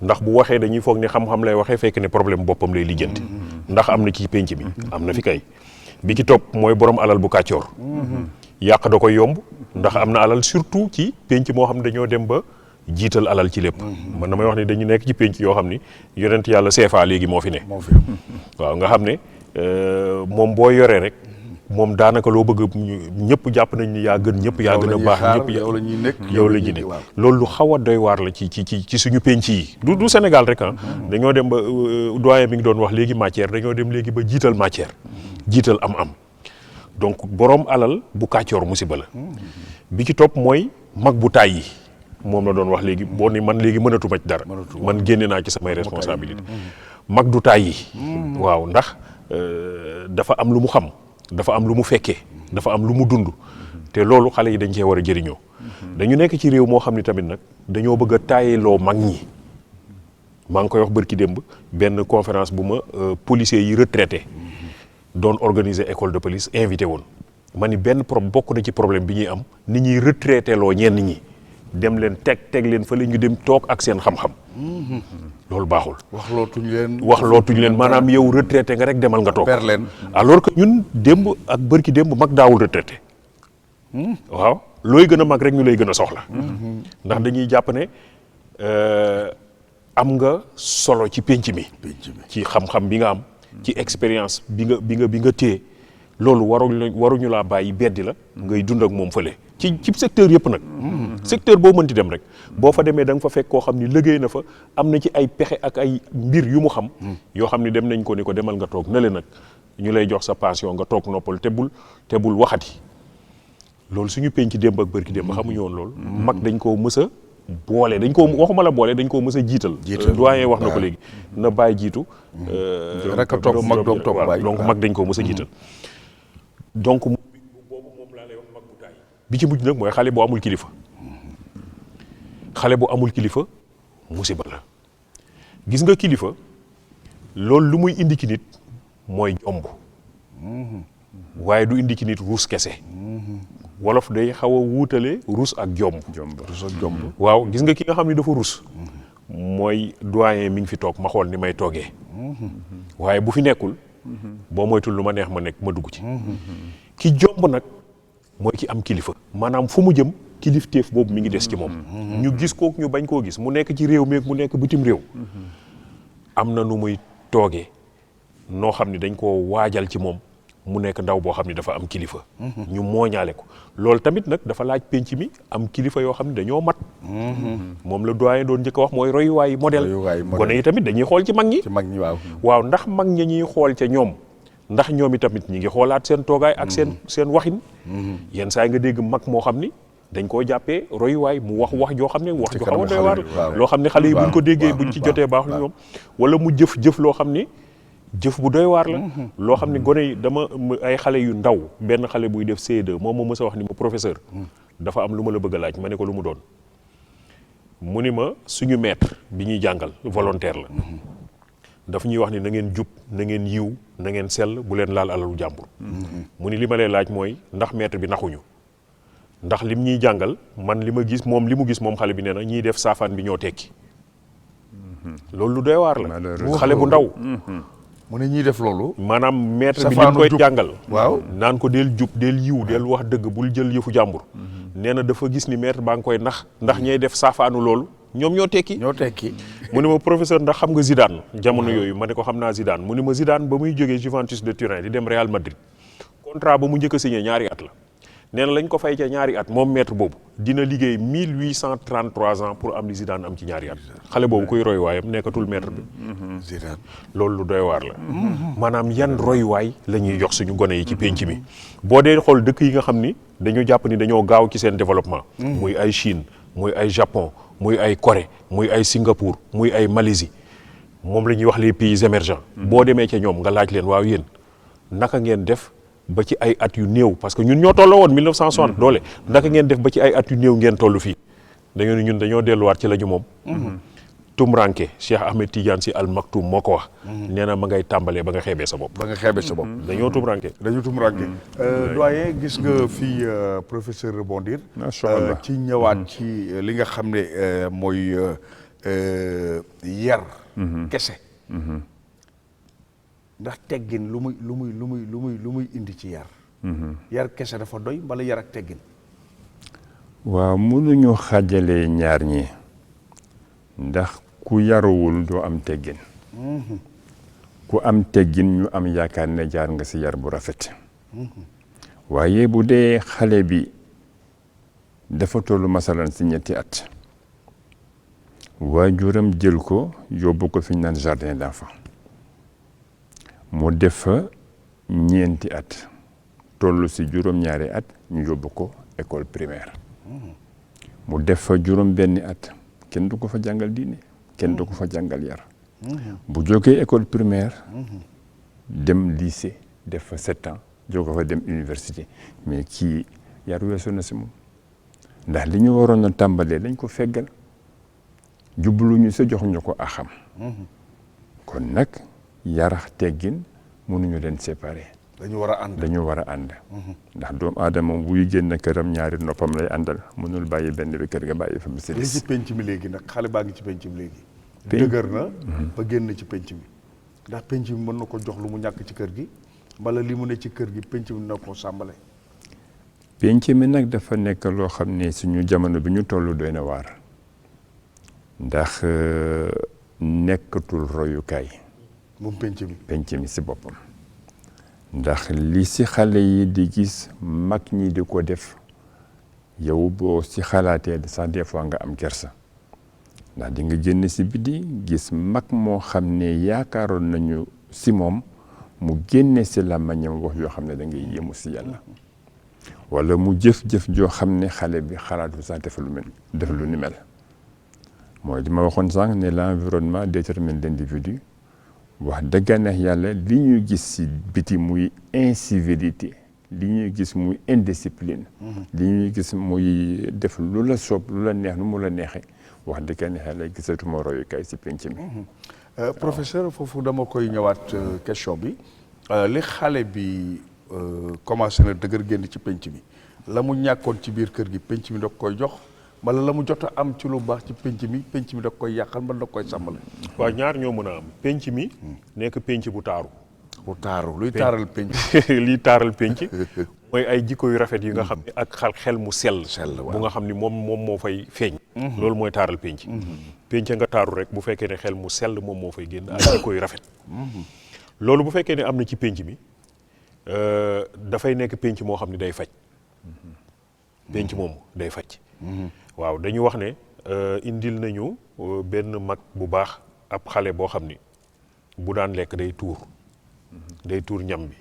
ndax bu waxee dañuy foog ne xam-xam lay waxee fekk ne problème boppam lay lijjanti ndax am na ci pénc mi am na fi kay bi ci topp mooy borom alal bu kàccoor yàq da koy yomb ndax am na alal surtout ci pénc moo xam ne dañoo dem ba jiital alal ci lépp man damay wax ni dañu nekk ci pénc yoo xam ni yonent yàlla CFA léegi moo fi ne waaw nga xam ne moom boo yoree rek moom daanaka loo bëgg ñëpp jàpp nañ ni yaa gën ñëpp yaa gën a baax ñëpp yow la ñuy nekk yow la ñuy nekk loolu lu xaw a doy waar la ci suñu penc yi du Sénégal rek dañoo dem ba doyen mi ngi doon wax léegi matière dañoo dem léegi ba jiital matière jiital am donc borom alal bu kàccoor musiba la bi ci topp mooy mag bu taay yi moom la doon wax léegi boo ni man léegi mënatuma ci dara man génne naa ci samay responsabilité mag du taay yi waaw ndax dafa am lu mu xam dafa am lu mu fekkee dafa am lu mu dund te loolu xale yi dañ cee war a jëriñoo dañu nekk ci réew moo xam ni tamit nag dañoo bëgg a taayeloo mag ñi maa ngi koy wax bërki démb benn conférence bu ma policiers yi retraité doon organiser école de police invité woon ma ni bokk na ci problème bi ñuy am ni ñuy retraité loo ñenn ñi dem leen teg leen fa la ñu dem toog ak seen xam-xam loolu baaxul. wax lootuñ leen maanaam yow retraité nga rek demal nga toog. per leen alors que ñun démb ak bërki démb mag daawul retraité. waaw looy gën a mag rek ñu lay gën a soxla. ndax dañuy jàpp ne am nga solo ci pénc mi. ci xam-xam bi nga am. ci expérience bi nga téye loolu waruñu laa bàyyi beddi la. ngay dund ak moom fële. ci secteur yëpp nag. secteur boo mënti dem rek. boo fa demee da nga fa fekk koo xam ni liggéey na fa am na ci ay pexe ak ay mbir yu mu xam. yoo xam ni dem nañ ko ni ko demal nga toog ne le nag ñu lay jox sa pension nga toog noppal te bul waxati. loolu suñu penc démb ak bërki démb xamuñu woon loolu. mag dañ koo mës a boole waxuma la boole dañ koo mës a jiital. doyen wax na ko léegi na bàyyi jiitu. rek a topp mag doog topp bàyyi donc mag dañ koo mës a jiital. donc boobu moom laa lay wax mag bu taay bi ci mujj nag mooy xale bu amul kilifa. xale bu amul kilifa musiba la gis nga kilifa loolu lu muy indi ci nit mooy jomb waaye du indi ci nit ruus kese wolof day xaw a wuutale ruus ak jomb waaw gis nga ki nga xam ni dafa ruus mooy doyen mi ngi fi toog ma xool ni may toogee waaye bu fi nekkul boo moytul lu ma neex ma nekk ma dugg ci ki jomb nag mooy ki am kilifa maanaam fu mu jëm kilifteef boobu mi ngi des ci moom ñu gis kook ñu bañ koo gis mu nekk ci réew mi mu nekk bitim réew am na nu muy toogee noo xam ne dañ koo waajal ci moom mu nekk ndaw boo xam ne dafa am kilifa ñu mooñaale ko loolu tamit nag dafa laaj penc mi am kilifa yoo xam ne dañoo mat moom la doyen doon njëkk a wax mooy royuwaay modèle gone yi tamit dañuy xool ci mag ñi waaw ndax mag ña ñuy xool ca ñoom ndax ñoom i tamit ñi ngi xoolaat seen toogaay ak seen waxin yenn saa yi nga dégg mag moo xam ni dañ koo jàppee royuwaay mu wax joo xam ne wax ju xaw a doy waar loo xam ne xale yi buñ ko déggee buñ ci jotee baax lu ñoom wala mu jëf loo xam ni jëf bu doy waar la loo xam ne gone yi ay xale yu ndaw benn xale buy def CE2 moom ma mës a wax ni ma professeur dafa am lu ma la bëgg a laaj ma ne ko lu mu doon mu ni ma suñu maître bi ñuy jàngal volontaire la daf ñuy wax ni na ngeen jub na ngeen yiw na ngeen sell bu leen laal alalu jàmbur mu ni li ma lay laaj mooy ndax maître bi naxuñu ndax lim ñuy jàngal man li ma gis moom li mu gis moom xale bi nee na ñiy def saafaan bi ñoo tekki loolu lu doy waar la xale bu ndaw mu ne ñiy def loolu maanaam maître bi liñ koy jàngal waaw naan ko del jub del yiw del wax dëgg bul jël yëfu jàmbur nee na dafa gis ni maître baa ngi koy nax ndax ñay def saafaanu loolu ñoom ñoo tekki mu ne ma professeur ndax xam nga Zidane jamono yooyu ma ne ko xam naa Zidane mu ne ma Zidane ba muy jógee Juventus de Turin di dem Real Madrid contrat ba mu njëkk a signé ñaari at la nee na lañ ko fay ca ñaari at moom maître boobu dina liggéey 1833 ans pour am li Zidane am ci ñaari at xale boobu kuy royuwaayam nekkatul maître bi Zidane loolu lu doy waar la maanaam yan royuwaay la ñuy jox suñu gone yi ci penc mi boo dee xool dëkk yi nga xam ni dañu jàpp ni dañoo gaaw ci seen développement muy ay Chine muy ay Japon muy ay Corée muy ay Singapour muy ay Malaisie moom la ñuy wax les pays émergents boo demee ca ñoom nga laaj leen waaw yéen naka ngeen def ba ci ay at yu néew parce que ñun ñoo tolloo woon 1960 doole naka ngeen def ba ci ay at yu néew ngeen toll fii dañoo ne ñun dañoo delluwaat ci la ñu moom tumranke Cheikh Ahmed Tidiane Sy Al Maktoum moo ko wax nee na ma ngay tàmbalee ba nga xeebee sa bopp dañoo tumranke doyen gis nga fii professeur rebondir ci ñëwaat ci li nga xam ne mooy yar kese ndax teggin lu muy indi ci yar yar kese dafa doy mbala yar ak teggin waaw mënuñu xàjjalee ñaar ñi ndax ku yaruwul doo am teggin ku am teggin ñu am yaakaar ne jaar nga si yar bu rafet waaye bu dee xale bi dafa tollu masalan si 2 at waajuram jël ko yóbbu ko fi ñu naan jardin d'enfant mu def fa 4 at toll si 2 at ñu yóbbu ko école primaire mu def fa 1 at kenn du ko fa jàngal diine kenn du ko fa jàngal yar bu jógee école primaire dem lycée def fa 7 ans jóge fa dem université mais kii yar weesu na si moom ndax li ñu waroon a tàmbalee dañ ko feggal jubluñu sa jox ñu ko axam kon nag yarax teggin mënuñu leen séparer dañu war a ànd ndax doomu aadama buy génn këram 2 noppam lay àndal mënul bàyyi benn bi kër ga bàyyi fa mu si li ci penc mi léegi nag xale baa ngi ci penc mi léegi dëgër na ba génn ci penc mi ndax penc mi mën na ko jox lu mu ñàkk ci kër gi mbala li mu ne ci kër gi penc mi na ko sàmbale penc mi nag dafa nekk loo xam ne suñu jamono bi ñu toll doy na waar ndax nekkatul royukaay moom penc mi si boppam ndax li si xale yi di gis mag ñi di ko def yow boo si xalaatee sax des fois nga am kersa ndax di nga génn si biti gis mag moo xam ne yaakaaroon nañu si moom mu génne si làmmiñam wax yoo xam ne da ngay yéemu si yàlla wala mu jëf-jëf joo xam ne xale bi xalaatu sax def lu ni mel mooy li ma waxoon sànq ne l'environnement détermine l'individu wax dëgg neex yàlla li ñuy gis si biti muy incivilité li ñuy gis muy indiscipline li ñuy gis muy def lu la soob lu la neex nu mu la neexee wax dëgg neex yàlla gisatuma royukaay si penc mi professeur foofu dama koy ñëwaat question bi li xale bi commencé na dëgër génn ci penc mi la mu ñàkkoon ci biir kër gi penc mi da koy jox wala la mu jot a am ci lu baax ci penc mi da koy yàqal mbala da koy sàmmale waaw ñaar ñoo mën a am penc mi nekk penc bu taaru luy taaral penc liy taaral penc mooy ay jikko yu rafet yi nga xam ne ak xel mu sell bu nga xam ni moom moo fay feeñ loolu mooy taaral penc penc nga taaru rek bu fekkee ne xel mu sell moom moo fay génn ay jikko yu rafet loolu bu fekkee ne am na ci penc mi dafay nekk penc moo xam ne day faj penc moomu day faj waaw dañu wax ne indil nañu benn mag bu baax ab xale boo xam ni bu daan lekk day tuur ñam bi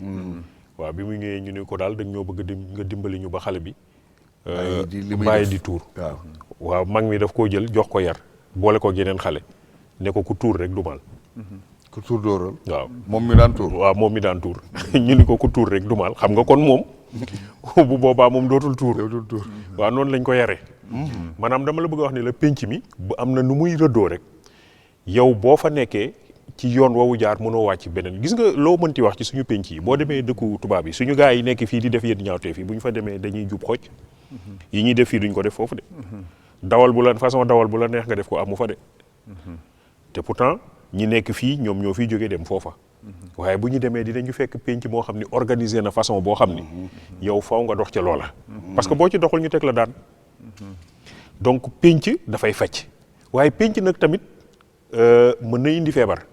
waaw bi mu ñëwee ñu ne ko daal dañ ñoo bëgg nga dimbali ñu ba xale bi bàyyi di tuur waaw mag mi daf koo jël jox ko yar boole ko yeneen xale ne ko ku tuur rek du mal ku tuur dóoral waaw moom mi daan tuur ñu ni ko ku tuur rek du mal xam nga kon moom bu boobaa moom dootul tuur waaw noonu lañ ko yaree maanaam dama la bëgg a wax ne la penc mi bu am na nu muy rëddoo rek yow boo fa nekkee ci yoon woowu jaar mënoo wàcc beneen gis nga loo mënti wax ci suñu penc yi boo demee dëkku tubaab yi suñu gars yi nekk fii di def yenn ñaawteef yi bu ñu fa demee dañuy jub xoj yi ñuy def fii duñ ko def foofu de façon dawal bu la neex nga def ko amu fa de te pourtant ñi nekk fii ñoom ñoo fiy jógee dem foofa waaye bu ñu demee dinañu fekk penc moo xam ni organisé na façon boo xam ni yow faw nga dox ca loola parce que boo ci doxul ñu teg la daan donc penc dafay faj waaye penc nag tamit mën na indi feebar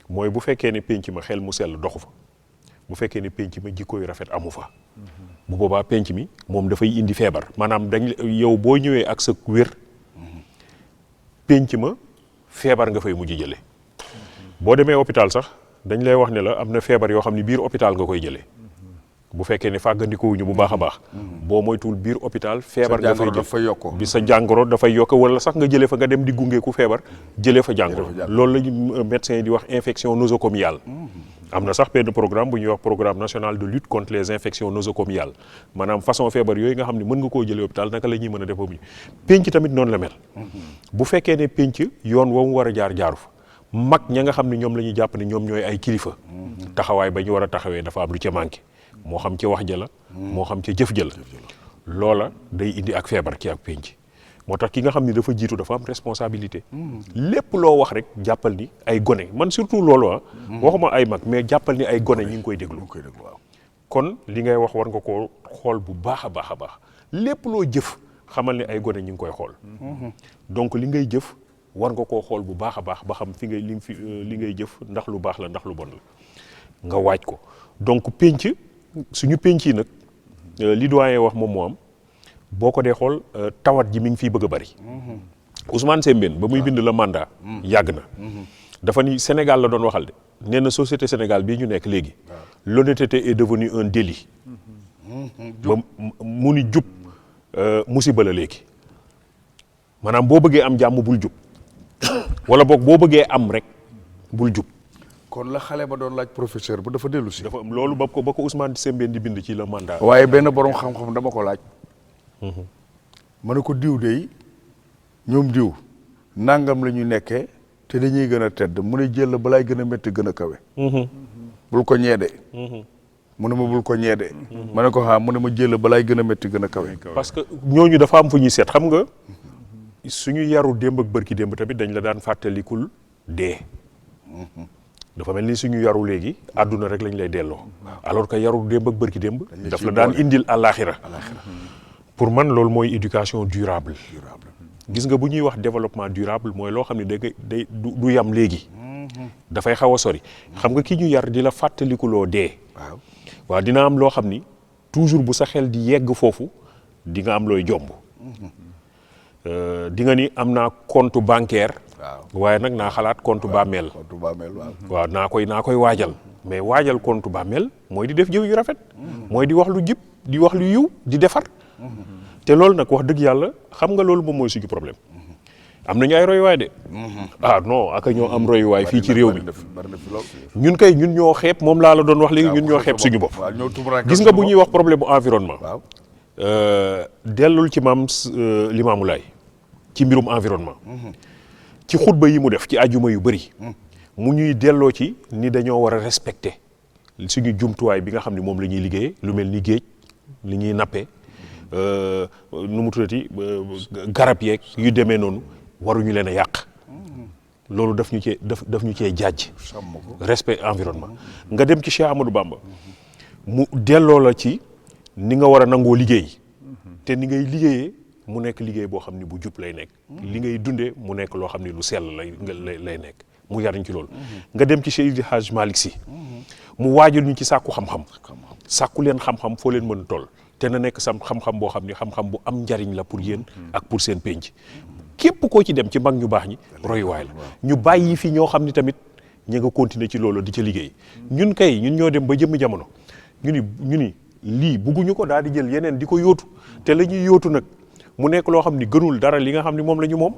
mooy bu fekkee ne penc ma xel mu sell doxu fa bu fekkee ne penc ma jikko yu rafet amu fa bu boobaa penc mi moom dafay indi feebar maanaam yow boo ñëwee ak sa wér penc ma feebar nga fay mujj jële boo demee hôpital sax dañ lay wax ne la am na feebar yoo xam ne biir hôpital nga koy jëlee bu fekkee ne fàggandikuwuñu bu baax a baax boo moytuwul biir hôpital feebar nga fay yokk bi sa jàngoro dafay yokk wala sax nga jëlee fa nga dem di gunge ku feebar jëlee fa jàngoro loolu la ñu médecin yi di wax infection nosocomiale am na sax benn programme bu ñuy wax programme national de lutte contre les infections nosocomiales maanaam façon feebar yooyu nga xam ne mën nga koo jëlee hôpital naka la ñuy mën a def boobu penc tamit noonu la mel. bu fekkee ne penc yoon woo mu war a jaaru fa mag ña nga xam ne ñoom la ñuy jàpp ne ñoom ñooy ay kilifa. taxawaay ba ñu war a taxawee dafa am lu ca manqué moo xam ci wax ja la moo xam ci jëf ja la loola day indi ak feebar ci ak penc. moo tax ki nga xam ni dafa jiitu dafa am responsabilité. lépp loo wax rek jàppal ni ay gone man surtout loolu waxuma ay mag mais jàppal ni ay gone ñi ngi koy déglu. kon li ngay wax war nga koo xool bu baax a baax a baax lépp loo jëf xamal ni ay gone ñi ngi koy xool. donc li ngay jëf war nga koo xool bu baax a baax ba xam fi ngay li ngay jëf ndax lu baax la ndax lu bon la nga waaj ko donc penc suñu penc yi nag li doyen wax moom moo am. boo ko dee xool tawat ji mi ngi fii bëgg a bari. Ousmane Sembène ba muy bind la mandat. yàgg na. dafa ni Sénégal la doon waxal de nee na société Sénégal bii ñu nekk léegi. l'honnêteté est devenue un délit. ba mu ni jub musiba la léegi. maanaam boo bëggee am jàmm bul jub. wala boog boo bëggee am rek bul jub. kon la xale ba doon laaj professeur bu dafa dellu si. dafa loolu ba ko Ousmane Sembène di bind ci la mandat. waaye benn borom xam-xam dama ko laaj. ma ne ko diw de ñoom diw nangam la ñu nekkee te dañuy gën a tedd mu ne jël balaay gën a métti gën a kawe. bul ko ñeede. mu ne ma bul ko ñeede. ma ne ko mu ne ma jël balaay gën a métti gën a kawe. parce que ñooñu dafa am fu ñuy seet xam nga suñu yaru démb ak bërki démb tamit dañ la daan fàttalikul dee. dafa mel ni suñu yaru léegi àdduna rek lañ lay delloo. alors que yaru démb ak bërki démb. daf la daan indil àllaaxira. pour man loolu mooy éducation durable. gis nga bu ñuy wax développement durable mooy loo xam ne day du yam léegi. dafay xaw a sori. xam nga ki ñu yar di la fàttalikuloo dee. waaw dina am loo xam ni toujours bu sa xel di yegg foofu di nga am looy jomb. di nga ni am naa compte bancaire. waaye nag naa xalaat compte bàmmeel. waaw naa koy waajal. mais waajal compte bàmmeel mooy di def jëf yu rafet. mooy di wax lu jib di wax lu yiw di defar. te loolu nag wax dëgg yàlla xam nga loolu moom mooy suñu problème. am nañu ay royuwaay de. Non aka ñoo am royuwaay fii ci réew mi. ñun kay ñun ñoo xeeb moom laa la doon wax léegi ñun ñoo xeeb suñu bopp. gis nga bu ñuy wax problème bu environnement. dellul ci maam Limaamu Laay ci mbirum environnement. ci xutba yi mu def ci ajuma yu bëri. mu ñuy delloo ci ni dañoo war a respecter suñu jumtuwaay bi nga xam ne moom la ñuy liggéeyee lu mel ni géej li ñuy nappee. nu mu tuddati garab yeeg yu demee noonu waruñu leen a yàq loolu daf ñu cee jaaj respect environnement nga dem ci Cheikh Amadou Bamba mu delloo la ci ni nga war a nangoo liggéey te ni ngay liggéeyee mu nekk liggéey boo xam ni bu jub lay nekk li ngay dundee mu nekk loo xam ni lu sell lay nekk mu yariñ ci loolu nga dem ci Seydi Hadj Malick Sy mu waajal ñu ci sàkku xam-xam sàkku leen xam-xam foo leen mën a toll te na nekk sam xam-xam boo xam ni xam-xam bu am njariñ la pour yéen ak pour seen penc képp koo ci dem ci mag ñu baax ñi royuwaay la ñu bàyyi fi ñoo xam ni tamit ñi nga continuer ci loolu di ca liggéey ñun ñoo dem ba jëmm jamono ñu ni lii bugguñu ko daal di jël yeneen di ko yóotu te la ñuy yóotu nag mu nekk loo xam ni gënul dara li nga xam ni moom la ñu moom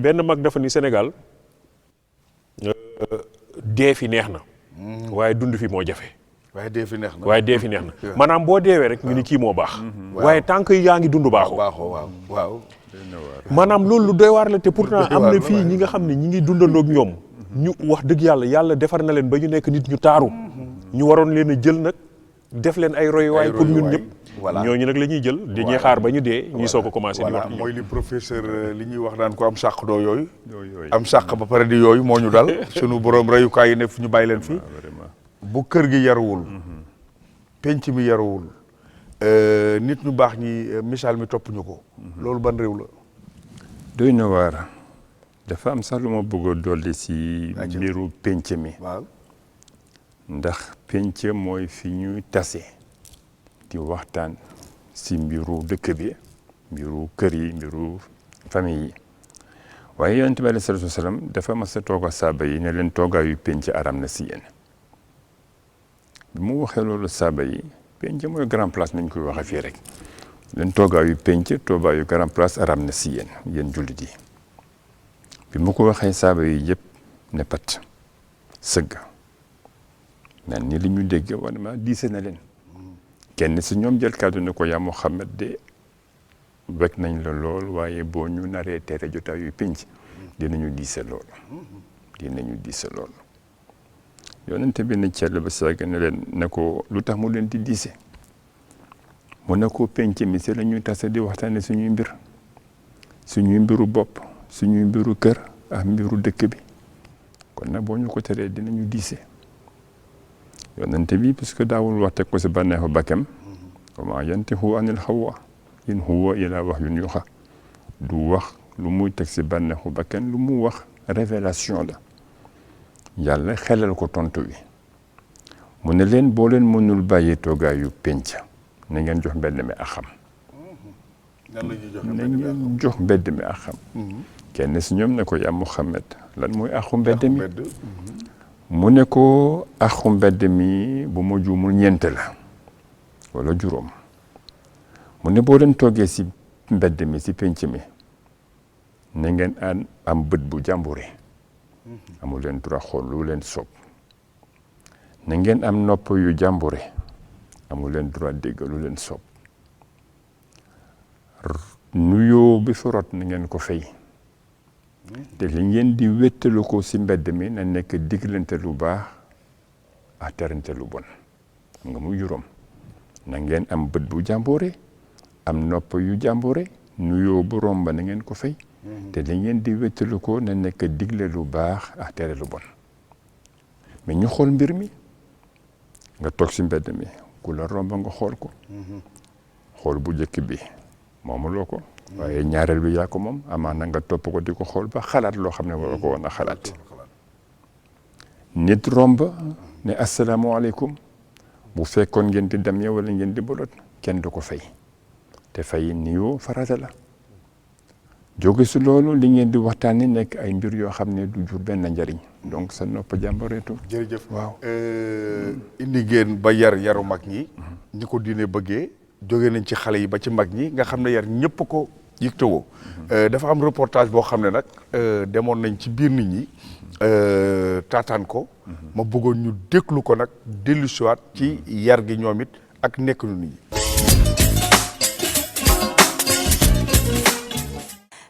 benn mag dafa ni Sénégal dee fi neex na waaye dund fi moo jafe waaye dee fi neex na maanaam boo deewee rek ñu ni kii moo baax waaye tant que yaa ngi dund baaxoo waaw maanaam loolu lu doy waar la te pourtant am na fii ñi nga xam ne ñi ngi dundandoog ñoom ñu wax dëgg yàlla defar na leen ba ñu nekk nit ñu taaru ñu waroon leen a jël nag def leen ay royuwaay pour ñun ñëpp ñooñu nag la ñuy jël dañuy xaar ba ñu dee ñuy soog a commencé di wax mooy li professeur li ñuy wax daan ko am sàq doo yooyu am sàq ba pare di yooyu moo ñu dal sunu borom reyukaay yi ne fu ñu bàyyi leen fii bu kër gi yaruwul penc mi yaruwul nit ñu baax ñi misaal mi topp ñu ko loolu ban réew la doy na waar dafa am sax lu ma bëgg a dolli si mbiru penc mi ndax penc mooy fi ñuy tase di waxtaan si mbiru dëkk bi mbiru kër yi mbiru famille yi waaye yonent bi alayhi salaatu wasalaam dafa mas a toog ak saaba yi ne leen toogaayu penc aram na si yéen bi mu waxee loolu saaba yi penc mooy grand place nañ koy waxee fii rek leen toogaayu penc toogaayu grand place aram na si yéen jullit yi bi mu ko waxee saaba yi yëpp ne pat sëgg nan ni li ñu dégg vraiment diise na leen kenn si ñoom jël kàddu ne ko yaa Muhammad de wekk nañ la lool waaye boo ñu naree tere jotaayu pénc dinañu diise lool yonente bi ne Thiel ba sàgg ne leen ne ko lu tax mu leen di diise mu ne ko pénc mi si la ñuy tase di waxtaane suñuy mbiru bopp suñuy mbiru kër ak mbiru dëkk bi kon nag boo ñu ko teree dinañu diise yonente bi parce que daawul wax teg ko si bànneexu bakkam wa maa yantiqu anil hawa in huwa illa wahyun yuuhaa du wax lu muy teg si bànneexu bakkan lu mu wax révélation la yàlla xelal ko tontu wi mu ne leen boo leen mënul bàyyi toogaayu penc na ngeen jox mbedd mi ak xam jox mbedd mi ak xam kenn si ñoom ne ko yaa Muhammad lan mooy axu mbedd mi mu ne ko axu mbedd mi bu ma juumul ñeent la wala juróom mu ne boo leen toogee si mbedd mi si penc mi na ngeen am bët bu jàmbure amul leen droit xool lu leen soob na ngeen am nopp yu jàmbure amul leen droit dégg lu leen soob nuyoo bi fi rot na ngeen ko fay te li ngeen di wéttalu ko si mbedd mi na nekk diglante lu baax ak terante lu bon nga muy juróom na ngeen am bët bu jàmbure am nopp yu jàmbure nuyoo bu romba na ngeen ko fay te li ngeen di wéttalu ko na nekk digle lu baax ak tere lu bon mais ñu xool mbir mi nga toog si mbedd mi ku la romba nga xool ko xool bu njëkk bi moomuloo ko waaye ñaareel bi yaa ko moom amaana nga topp ko di ko xool ba xalaat loo xam ne war ko woon a xalaat nit romb ne asalaamaaleykum bu fekkoon ngeen di dem ya wala ngeen di bolot kenn du ko fay te fay nuyoo farata la jóge si loolu li ngeen di waxtaanee nekk ay mbir yoo xam ne du jur benn njariñ donc sa nopp jàmbareetu. jërëjëf waaw indi ngeen ba yaru mag ñi. ñi ko diine bëggee jóge nañ ci xale yi ba ci mag ñi nga xam ne yar ñëpp ko yëgtewoo. dafa am reportage boo xam ne nag demoon nañ ci biir nit ñi taataan ko. ma bëggoon ñu déglu ko nag dellusiwaat ci yar gi ñoom it ak nekk nu nit ñi.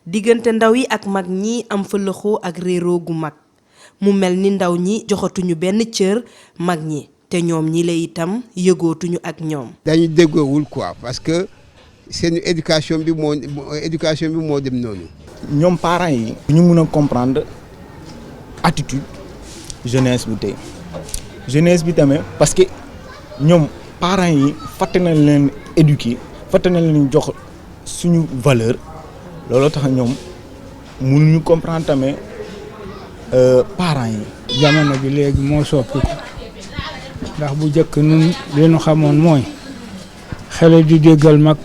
diggante ndaw yi ak mag ñi am fëlëxoo ak réeroo gu mag mu mel ni ndaw ñi joxatuñu benn cër mag ñi te ñoom ñi lay itam yëgootuñu ak ñoom. dañu déggoowul quoi parce que seen éducation bi moo dem noonu. ñoom parents yi. ñu mun a comprendre attitude jeunesse bi tey jeunesse bi tamit parce que ñoom parents yi fàtte nañ leen éduquer fàtte nañ leen jox suñu valeur. looloo tax ñoom mënuñu comprendre tamit parents yi. jamono bi léegi moo soppiku ndax bu njëkk nun li ñu xamoon mooy xale di déggal mag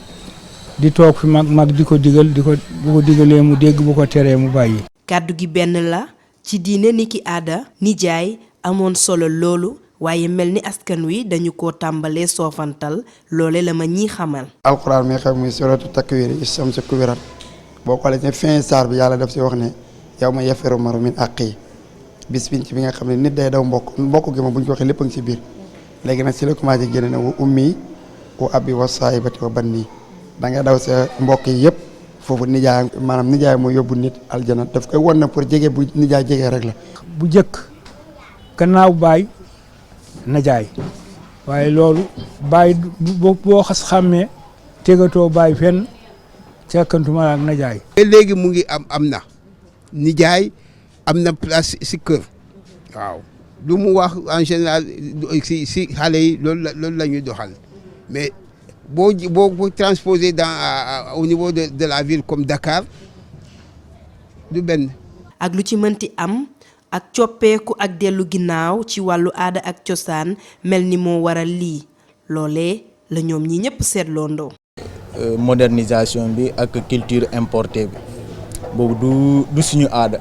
di toog fi mag di ko digal bu ko digalee mu dégg bu ko teree mu bàyyi. kàddu gi benn la ci diine ni ki aada nijaay amoon solo loolu waaye mel ni askan wi dañu ko tàmbalee soofantal loole la ma ñii xamal. alxuraan mi xam muy suratu takwir ishamsu kuwirat boo xoolee ne fin saar bi yàlla daf si wax ne yow ma yafiru maru min aqi bis pinc bi nga xam ne nit day daw mbokk gi ma bu ñu ko waxee lépp a ngi si biir léegi nag si la commencé génne ne wa ummi wa abi wa saahibati wa banni da nga daw sa mbokk yi yëpp foofu nijaay mooy yóbbu nit aljana daf koy won na pour jege bu nijaay jege rek la. bu njëkk gannaaw baay najaay waaye loolu baay boo xas xàmmee tegatoo baay fenn. càkkantuma ak najaay. léegi mu ngi am na nijaay am na place si kër waaw lu mu wax en général si xale yi loolu la ñuy doxal mais boo transposé au niveau de la ville comme Dakar du benn. ak lu ci mënti am ak coppeeku ak dellu ginnaaw ci wàllu aada ak cosaan mel ni moo waral lii loolee la ñoom ñi ñëpp seetloondoo. modernisation bi ak culture importée bi boobu du suñu aada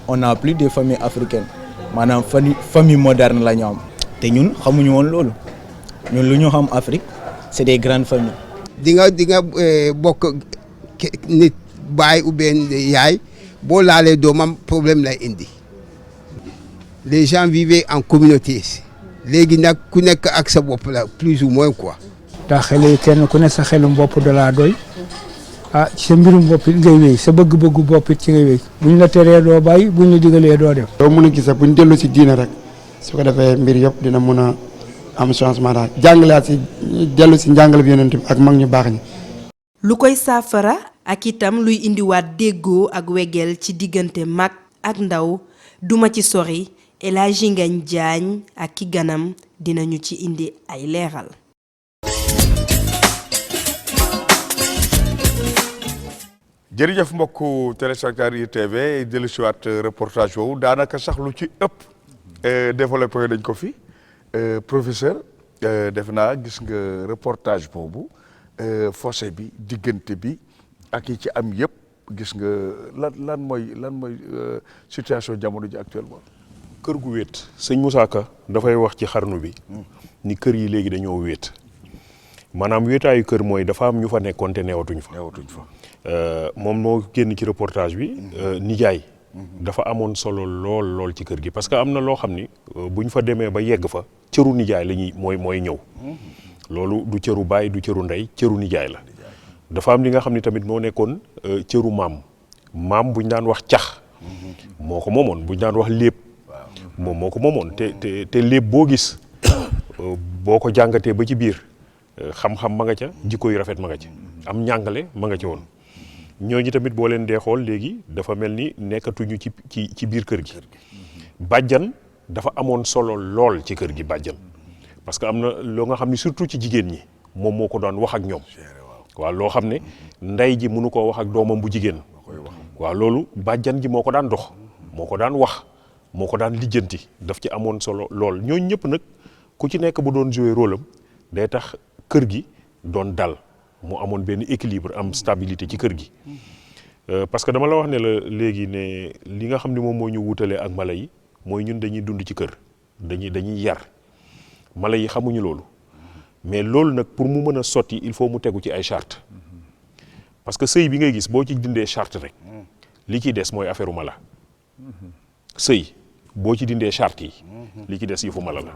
on n'a plus de famille africaine maanaam famille moderne la ñu am te ñun xamuñu woon loolu ñun lu ñu xam Afrique c'est des grandes familles. di nga bokk nit baay ou bien yaay boo laalee doomam problème lay indi les gens vivaient en communauté léegi nag ku nekk ak sa bopp la plus ou moins quoi. ndax xale yi kenn ku ne sa xelum bopp da laa doy ah ci sa mbirum bopp it ngay wéy sa bëgg-bëggu bopp it ci ngay wéy buñ la teree doo bàyyi buñ la digalee doo def. doo mën a gis buñ dellu si diine rek su ko defee mbir yëpp dina mën a am changement daal jàngalaat si dellu si njàngale bi yonent bi ak mag ñu baax ñi. lu koy saafara ak itam luy indiwaat déggoo ak wegeel ci diggante mag ak ndaw duma ci sori El Hadji Ngagne Diagne ak ki ganam dinañu ci indi ay leeral. jërëjëf mbokku téléspectateurs yi TV dellusiwaat reportage boobu daanaka sax lu ci ëpp développé dañ ko fi professeur def naa gis nga reportage boobu fossé bi diggante bi ak yi ci am yëpp gis nga lan mooy situation jamono ji actuellement. kër gu wéet sëñ Moussa Ka dafay wax ci xarnu bi ni kër yi léegi dañoo wéet maanaam wéetaayu kër mooy dafa am ñu fa nekkoon te neewatuñ fa. moom moo génn ci reportage bi nijaay dafa amoon solo lool ci kër gi parce que am na loo xam ni bu ñu fa demee ba yegg fa cëru nijaay la ñuy mooy ñëw loolu du cëru baay du cëru ndey cëru nijaay la dafa am li nga xam ni tamit moo nekkoon cëru maam bu ñu daan wax cax moo ko moomoon bu ñu daan wax léeb moom moo ko moomoon te léeb boo gis boo ko jàngatee ba ci biir xam-xam ma nga ca jikko yu rafet ma nga ca am njàngale ma nga ca woon ñooñu tamit boo leen dee xool léegi dafa mel ni nekkatuñu ci biir kër gi bàjjan dafa amoon solo lool ci kër gi bàjjan parce que am na loo nga xam ne surtout ci jigéen ñi moom moo ko daan wax ak ñoom waaw loo xam ne ndey ji mënu koo wax ak doomam bu jigéen waaw loolu bàjjan ji moo ko daan dox moo ko daan wax moo ko daan lijjanti daf ci amoon solo lool ñooñu ñëpp nag ku ci nekk bu doon jouer rôle am day tax kër gi doon dal mu amoon benn équilibre am stabilité ci kër gi parce que dama la wax ne la léegi ne li nga xam ne moom moo ñu wutalee ak mala yi mooy ñun dañuy dund ci kër dañuy yar mala yi xamuñu loolu mais loolu nag pour mu mën a sotti il faut mu tegu ci ay charte parce que sëy bi ngay gis boo ci dindee charte rek li ciy des mooy affaire mala sëy boo ci dindee charte yi li ci des yëfu mala la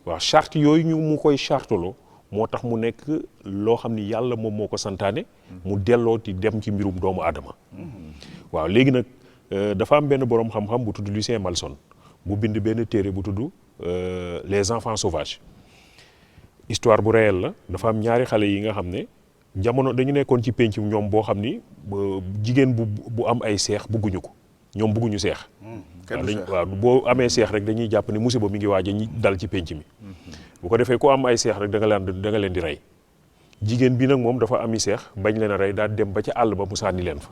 waaw charte yooyu ñu mu koy charteloo moo tax mu nekk loo xam ni yàlla moom moo ko santaane mu dellooti dem ci mbirum doomu aadama waaw léegi nag dafa am benn boroom xam-xam bu tudd Lucien Malson bu bind benn téere bu tudd les enfants sauvages histoire bu réel la dafa am ñaari xale yi nga xam ne jamono dañu nekkoon ci pénc ñoom boo xam ni jigéen bu am ay seex bugguñu ko ñoom bugguñu seex waaw boo amee seex rek dañuy jàpp ni musiba mi ngi waaj a dal ci pénc mi bu ko defee ku am ay seex rek da nga leen di rey jigéen bi nag moom dafa ami seex bañ leen a rey daal dem ba ca àll ba mu sànni leen fa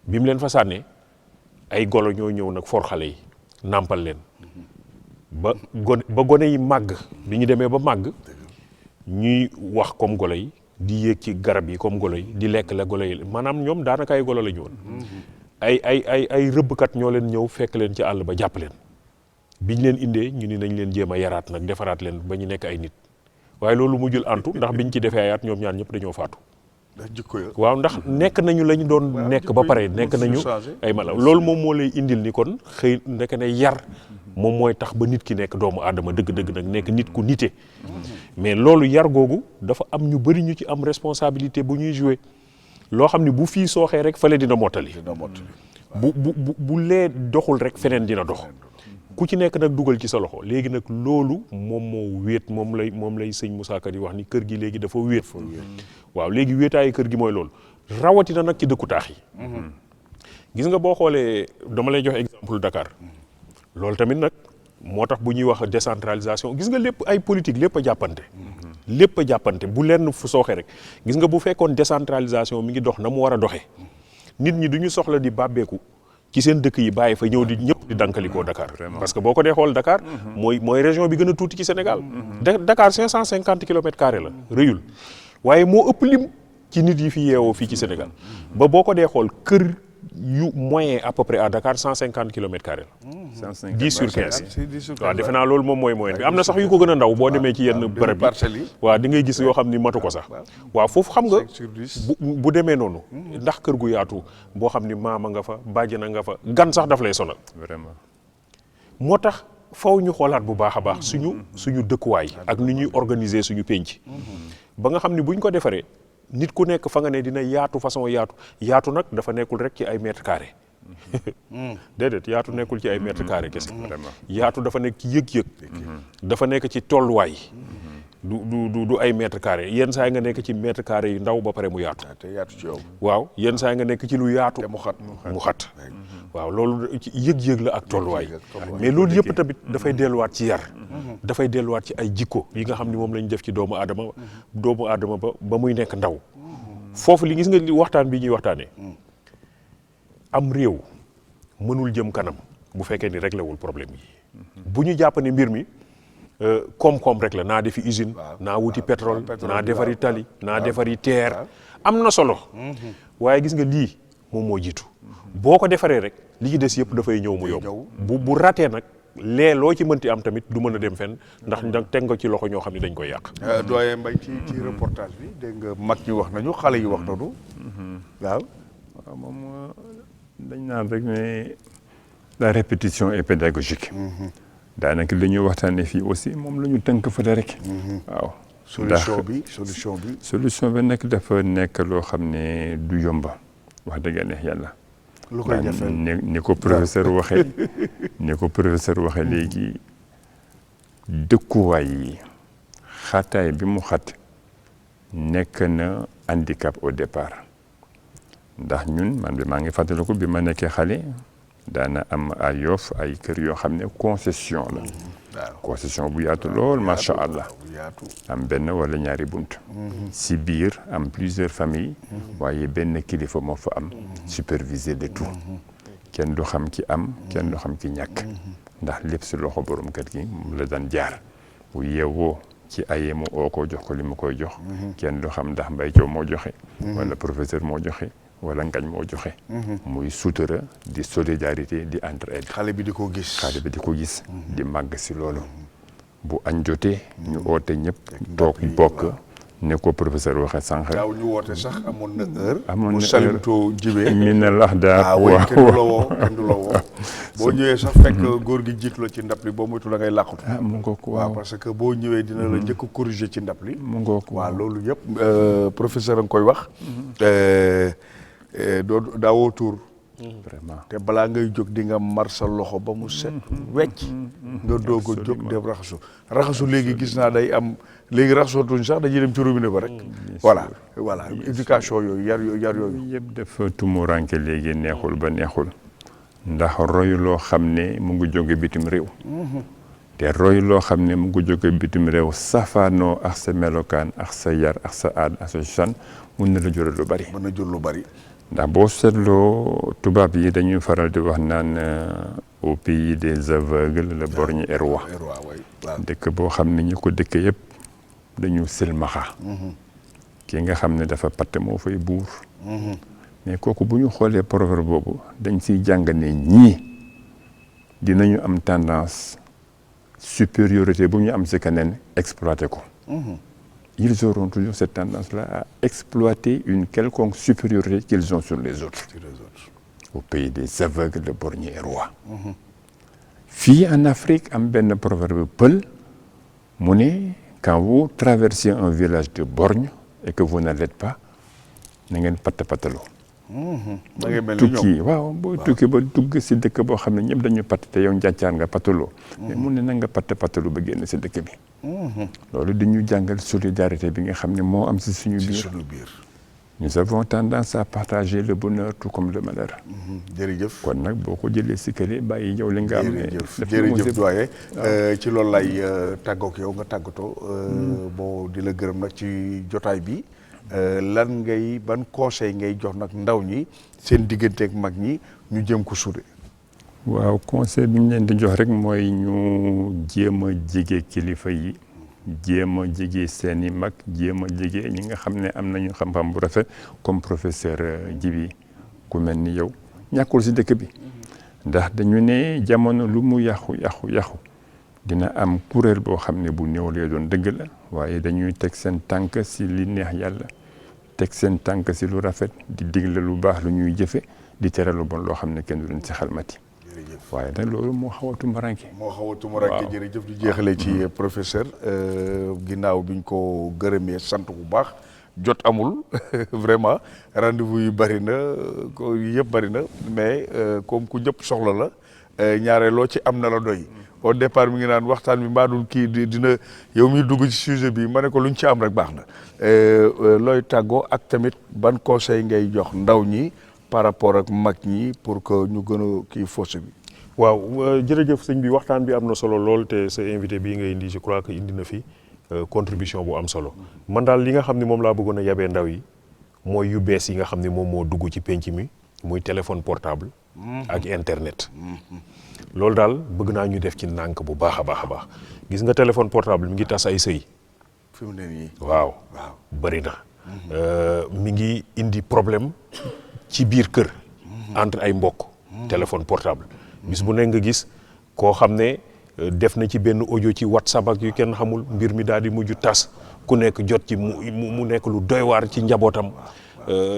bi mu leen fa sànnee ay golo ñoo ñëw nag for xale yi nàmpal leen ba gone yi màgg bi ñu demee ba màgg ñuy wax comme golo yi di yéeg ci garab yi comme golo yi di lekk la golo yi maanaam ñoom daanaka ay golo la ñu woon ay rëbbkat ñoo leen ñëw fekk leen ci àll ba jàpp leen biñ leen indee ñu ni nañ leen jéem a yaraat nag defaraat leen ba ñu nekk ay nit waaye loolu mujjul antu ndax biñ ci defee ay at ñoom ñaar ñëpp dañoo faatu waaw ndax nekk nañu lañu doon nekk ba pare nekk nañu ay mala loolu moom moo lay indil ni kon xëy nekk ne yar moom mooy tax ba nit ki nekk doomu aadama dëgg-dëgg nag nekk nit ku nite mais loolu yar googu dafa am ñu bëri ñu ci am responsabilité bu ñuy jouer loo xam ne bu fii sooxee rek fële dina mottali bu lee doxul rek feneen dina dox ku ci nekk nag dugal ci sa loxo léegi nag loolu moom moo wéet moom lay sëñ Moussa Ka di wax ni kër gi léegi dafa wéet waaw léegi wéetaayu kër gi mooy loolu rawatina nag ci dëkku taax yi gis nga boo xoolee dama lay jox exemple Dakar loolu tamit nag moo tax bu ñuy wax décentralisation gis nga lépp ay politique lépp a jàppante bu lenn fu sooxee rek gis nga bu fekkoon décentralisation mi ngi dox na mu war a doxee nit ñi du ñu soxla di bàbbeeku ci seen dëkk yi bàyyi fa ñëw di ñëpp di dankalikoo Dakar parce que boo ko dee xool Dakar mooy région bi gën a tuuti ci Sénégal Dakar 550 kilomètres carrés la rëyul waaye moo ëpp lim ci nit yi fi yeewoo fii ci Sénégal ba boo ko dee xool kër yu moyen à peu près à Dakar 150 kilomètres carrés la 10 sur 15 waaw defe naa loolu moom mooy moyen bi am na sax yu ko gën a ndaw boo demee ci yenn bërëb yi waaw di ngay gis yoo xam ni matu ko sax waaw foofu xam nga bu demee noonu ndax kër gu yaatu boo xam ni maama nga fa bàjjana nga fa gan sax daf lay sonal vraiment moo tax faw ñu xoolaat bu baax a baax suñu dëkkuwaay ak ni ñuy organiser suñu penc ba nga xam ni buñ ko defaree nit ku nekk fa nga ne dina yaatu façon yaatu nag dafa nekkul rek ci ay mètres carrés déedéet yaatu nekkul ci ay mètres carrés kese yaatu dafa nekk ci yëg-yëg dafa nekk ci tolluwaay du ay mètres carrés yenn saa yi nga nekk ci mètres carrés yu ndaw ba pare mu yaatu te yaatu ci yow. waaw yenn saa yi nga nekk ci lu yaatu te mu xat waaw loolu ci yëg-yëg la ak tolluwaay mais loolu yëpp tamit dafay delluwaat ci yar dafay delluwaat ci ay jikko yi nga xam ni moom lañ def ci doomu aadama ba muy nekk ndaw foofu li gis nga li waxtaan bi ñuy waxtaanee am réew mënul jëm kanam bu fekkee ni réglé wul problème yi bu ñu jàpp ne mbir mi koom-koom rek la naa defi usine naa wuti pétrole naa defari tali naa defari terre am na solo waaye gis nga lii moom moo jiitu boo ko defaree rek li ci des yëpp dafay ñëw mu yomb bu ratee nag loo ci mënti am tamit du mën a dem fenn ndax teg nga ci loxo ñoo xam ne dañ koy yàq. doyen Mbaye ci reportage bi dégg nga mag ñi wax nañu xale yi wax nañu. waaw moom dañ naan rek ne la répétition est pédagogique. daanaka li ñuy waxtaanee fii aussi moom la ñu tënk fële rek. waaw solution bi nag dafa nekk loo xam ne du yomba wax dëgg neex yàlla. lu koy jafeel ni ko professeur waxee léegi dëkkuwaay yi xataay bi mu xat nekk na handicap au départ ndax ñun man bi maa ngi fàttaliku bi ma nekkee xale daana am ay Yoff ay kër yoo xam ne concession la concession bu yaatu lool macha allah am benn wala ñaari bunt si biir am plusieurs familles waaye benn kilifa moo fa am superviser de tout kenn du xam ki am kenn du xam ki ñàkk ndax lépp si loxo borom kër gi mu la daan jaar bu yeewoo ci ayee mu oo ko jox ko li mu koy jox kenn du xam ndax Mbaye Thiaw moo joxe wala professeur moo joxe wala ngañ moo joxe muy sutura di solidarité di entraide xale bi di ko gis di màgg si loolu bu añ jotee ñu oote ñëpp toog bokk ne ko professeur waxe sànq daaw ñu woote sax amoon na heure amoon na heure salimto jibee mi na lax daa waaw kenn du la woo boo ñëwee sax fekk góor gi jiitu la ci ndab li boo moytu la ngay làqatu mu ngoo ko waaw parce que boo ñëwee dina la njëkk corriger ci ndab li mu ngoo ko waaw loolu yëpp professeur a nga koy wax daawoo tuur vraiment te balaa ngay jóg di nga mar sa loxo ba mu set wecc nga doog a jóg dem raxasu léegi gis naa day am léegi raxasootuñ sax dañuy dem ci robinet ba rek voilà éducation yooyu yar yooyu yëpp dafa tumuranke léegi neexul ba neexul ndax roy loo xam ne mu ngi jóge bitim réew te roy loo xam ne mu ngi jóge bitim réew safaanoo ak sa melokaan ak sa yar ak sa aada ak sa cosaan mun na la jural lu bari mën na jur lu bari ndax boo seetloo tubaab yi dañuy faral di wax naan au pays des aveugles le borgne est roi dëkk boo xam ne ñu ko dëkk yëpp dañu silmaxa ki nga xam ne dafa patt moo fay buur mais kooku bu ñu xoolee proverbe boobu dañ siy jàng ne ñii dinañu am tendance supériorité bu ñu am si keneen exploité ko ils auront toujours cette tendance-là à exploiter une quelconque supériorité qu'ils ont sur les autres. Au pays des aveugles, le borgne est roi. Fii en Afrique am benn proverbe pël mu ne quand vous traversez un village de borgne et que vous n'allez pas na ngeen pataloo. da ngay mel ni tukki waaw boo tukki ba dugg si dëkk boo xam ne ñëpp dañu patt te yow njàccaan nga pataloo. mais mu ne na nga patalu ba génn si dëkk bi. loolu dañu jàngal solidarité bi nga xam ne moo am si suñu biir. nous avons tendance à partager le bonheur tout comme le malheur. jërëjëf kon nag boo ko jëlee si kële bàyyi yow li nga am ne. jërëjëf doyen ci loolu lay tàggoog yow nga tàggatoo. boo di la gërëm nag ci jotaay bi. lan ngay ban conseil ngay jox nag ndaw ñi seen digganteeg mag ñi ñu jëm ko suude. waaw conseil bi ñu leen di jox rek mooy ñu jéem a jege kilifa yi jéem a jege seen i mag jéem a jege ñi nga xam ne am nañu xam-xam bu rafet comme professeur Djibi ku mel ni yow ñàkkul si dëkk bi ndax dañu ne jamono lu mu yàqu dina am kuréel boo xam ne bu néew lay doon dëgg la waaye dañuy teg seen tànk si li neex yàlla teg seen tànk si lu rafet di digle lu baax lu ñuy jëfe di tere lu bon loo xam ne kenn du leen si xalmati waaye nag loolu moo xaw a tumbaranke. moo xaw a tumbaranke. jërëjëf di jeexalee ci professeur ginnaaw biñ ko gërëmee sant bu baax jot amul vraiment rendez-vous yu bëri na ko yëpp bëri na mais comme ku ñëpp soxla la ñaare loo ci am na la doy. au départ mi ngi naan waxtaan bi mbaa dul kii dina yow mi dugg ci sujet bi ma ne ko luñ ci am rek baax na looy tàggoo ak tamit ban conseil ngay jox ndaw ñi par rapport ak mag ñi pour que ñu gën a kii fossé bi. waaw jërëjëf sëñ bi waxtaan bi am na solo lool te sa invité bii nga indi je crois que indi na fi contribution bu am solo man daal li nga xam ne moom laa bëggoon a yabee ndaw yi mooy yu bees yi nga xam ne moom moo dugg ci penc mi muy téléphone portable ak internet loolu daal bëgg naa ñu def ci nànk bu baax a baax a baax gis nga téléphone portable mi ngi tas ay sëy fi mu ne nii waaw bëri na mi ngi indi problème ci biir kër entre ay mbokk téléphone portable bis bu nekk nga gis koo xam ne def na ci benn audio ci WhatsApp ak yu kenn xamul mbir mi daal di mujj tas ku nekk jot ci mu nekk lu doy waar ci njabootam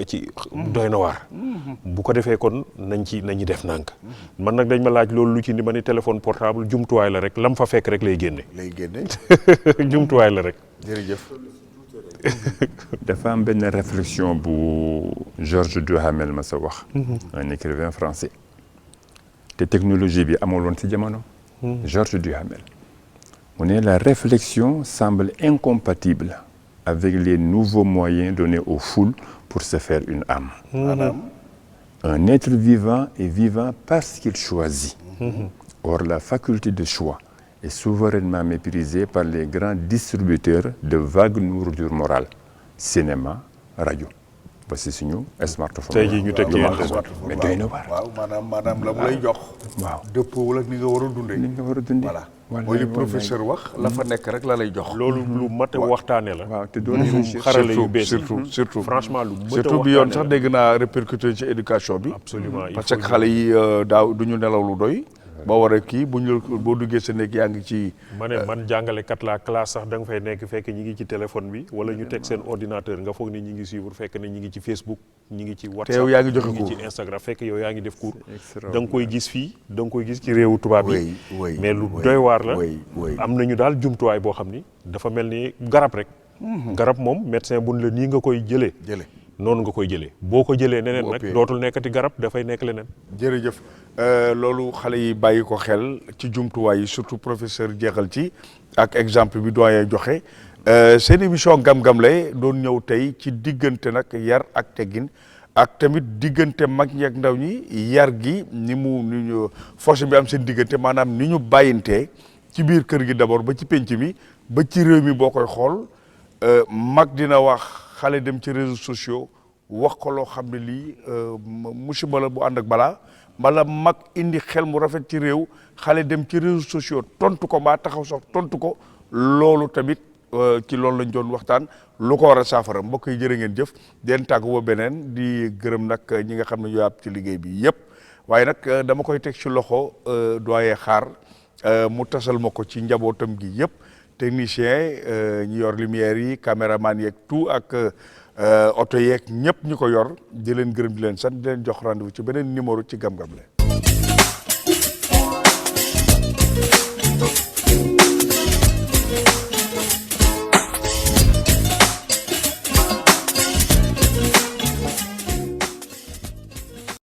ci doy na waar bu ko defee kon nañu def nànk man nag dañ ma laaj loolu lu ci ni ma ni téléphone portable jumtuwaay la rek lam fa fekk rek lay génne jumtuwaay la rek jërëjëf dafa am benn réflexion bu Georges Duhamel ma sa wax un écrivain français te technologie bi amul woon ci jamono Georges Duhamel mu ne la réflexion semble incompatible avec les nouveaux moyens donnés aux foules pour se faire une âme. Un être vivant est vivant parce qu'il choisit. Or, la faculté de choix est souverainement méprisée par les grands distributeurs de vagues nourritures morales. Cinéma, radio. ba si suñu smartphone. tey jii ñu teg ci mais doy na waar. waaw maanaam la mu lay jox. waaw dëppoowul ak ni nga war a dundee. ni nga war a dundee. voilà mooy li professeur wax. la fa nekk rek la lay jox. loolu lu mat a waxtaanee la. waaw te doon xarale yu bees surtout franchement lu mat a surtout bi yoon sax dégg naa répercuté ci éducation bi. absolument parce que xale yi daaw du ñu nelaw lu doy. ba war a kii boo duggee sa nekk yaa ngi ci. ma ne man jàngalekat laa classe sax da nga fay nekk fekk ñi ngi ci téléphone bi wala ñu teg seen ordinateur nga foog ni ñi ngi suivre fekk ne ñi ngi ci Facebook ñi ngi ci WhatsApp te yow yaa ngi joxe ñi ngi cours ci Instagram fekk yow yaa ngi def cours da nga koy gis fii da nga koy gis ci réewu tubaab yi mais lu doy waar la am nañu daal jumtuwaay boo xam ni dafa mel ni garab rek garab moom médecin buñ la nii nga koy jëlee noonu nga koy jëlee boo ko jëlee neneen nag dootul nekkati garab dafay nekk leneen. jërëjëf loolu xale yi bàyyi ko xel ci jumtuwaay yi surtout professeur jeexal ci ak exemple bi doyen joxe seen émission gam-gam lay doon ñëw tey ci diggante nag yar ak teggin ak tamit diggante mag ñi ak ndaw ñi yar gi ni ñu force bi am seen diggante maanaam ni ñu bàyyintee ci biir kër gi d'abord ba ci penc mi ba ci réew mi boo koy xool mag dina wax. xale dem ci réseaux sociaux wax ko loo xam ne lii musiba la bu ànd ak bala mag indi xel mu rafet ci réew xale dem ci réseaux sociaux tontu ko mbaa taxaw sax tontu ko loolu tamit ci loolu lañ doon waxtaan lu ko war a saafara mbokk yi jërë ngeen jëf den tàggu ba beneen di gërëm nag ñi nga xam ne ñoo ci liggéey bi yëpp waaye nag dama koy teg ci loxo doyen xaar mu tasal ma ko ci njabootam gi yëpp technicien ñi yor lumière yi caméraman yeeg tout ak oto yeeg ñëpp ñu ko yor di leen gërëm di leen sant di leen jox rendez-vous ci beneen numéro ci gam-gam la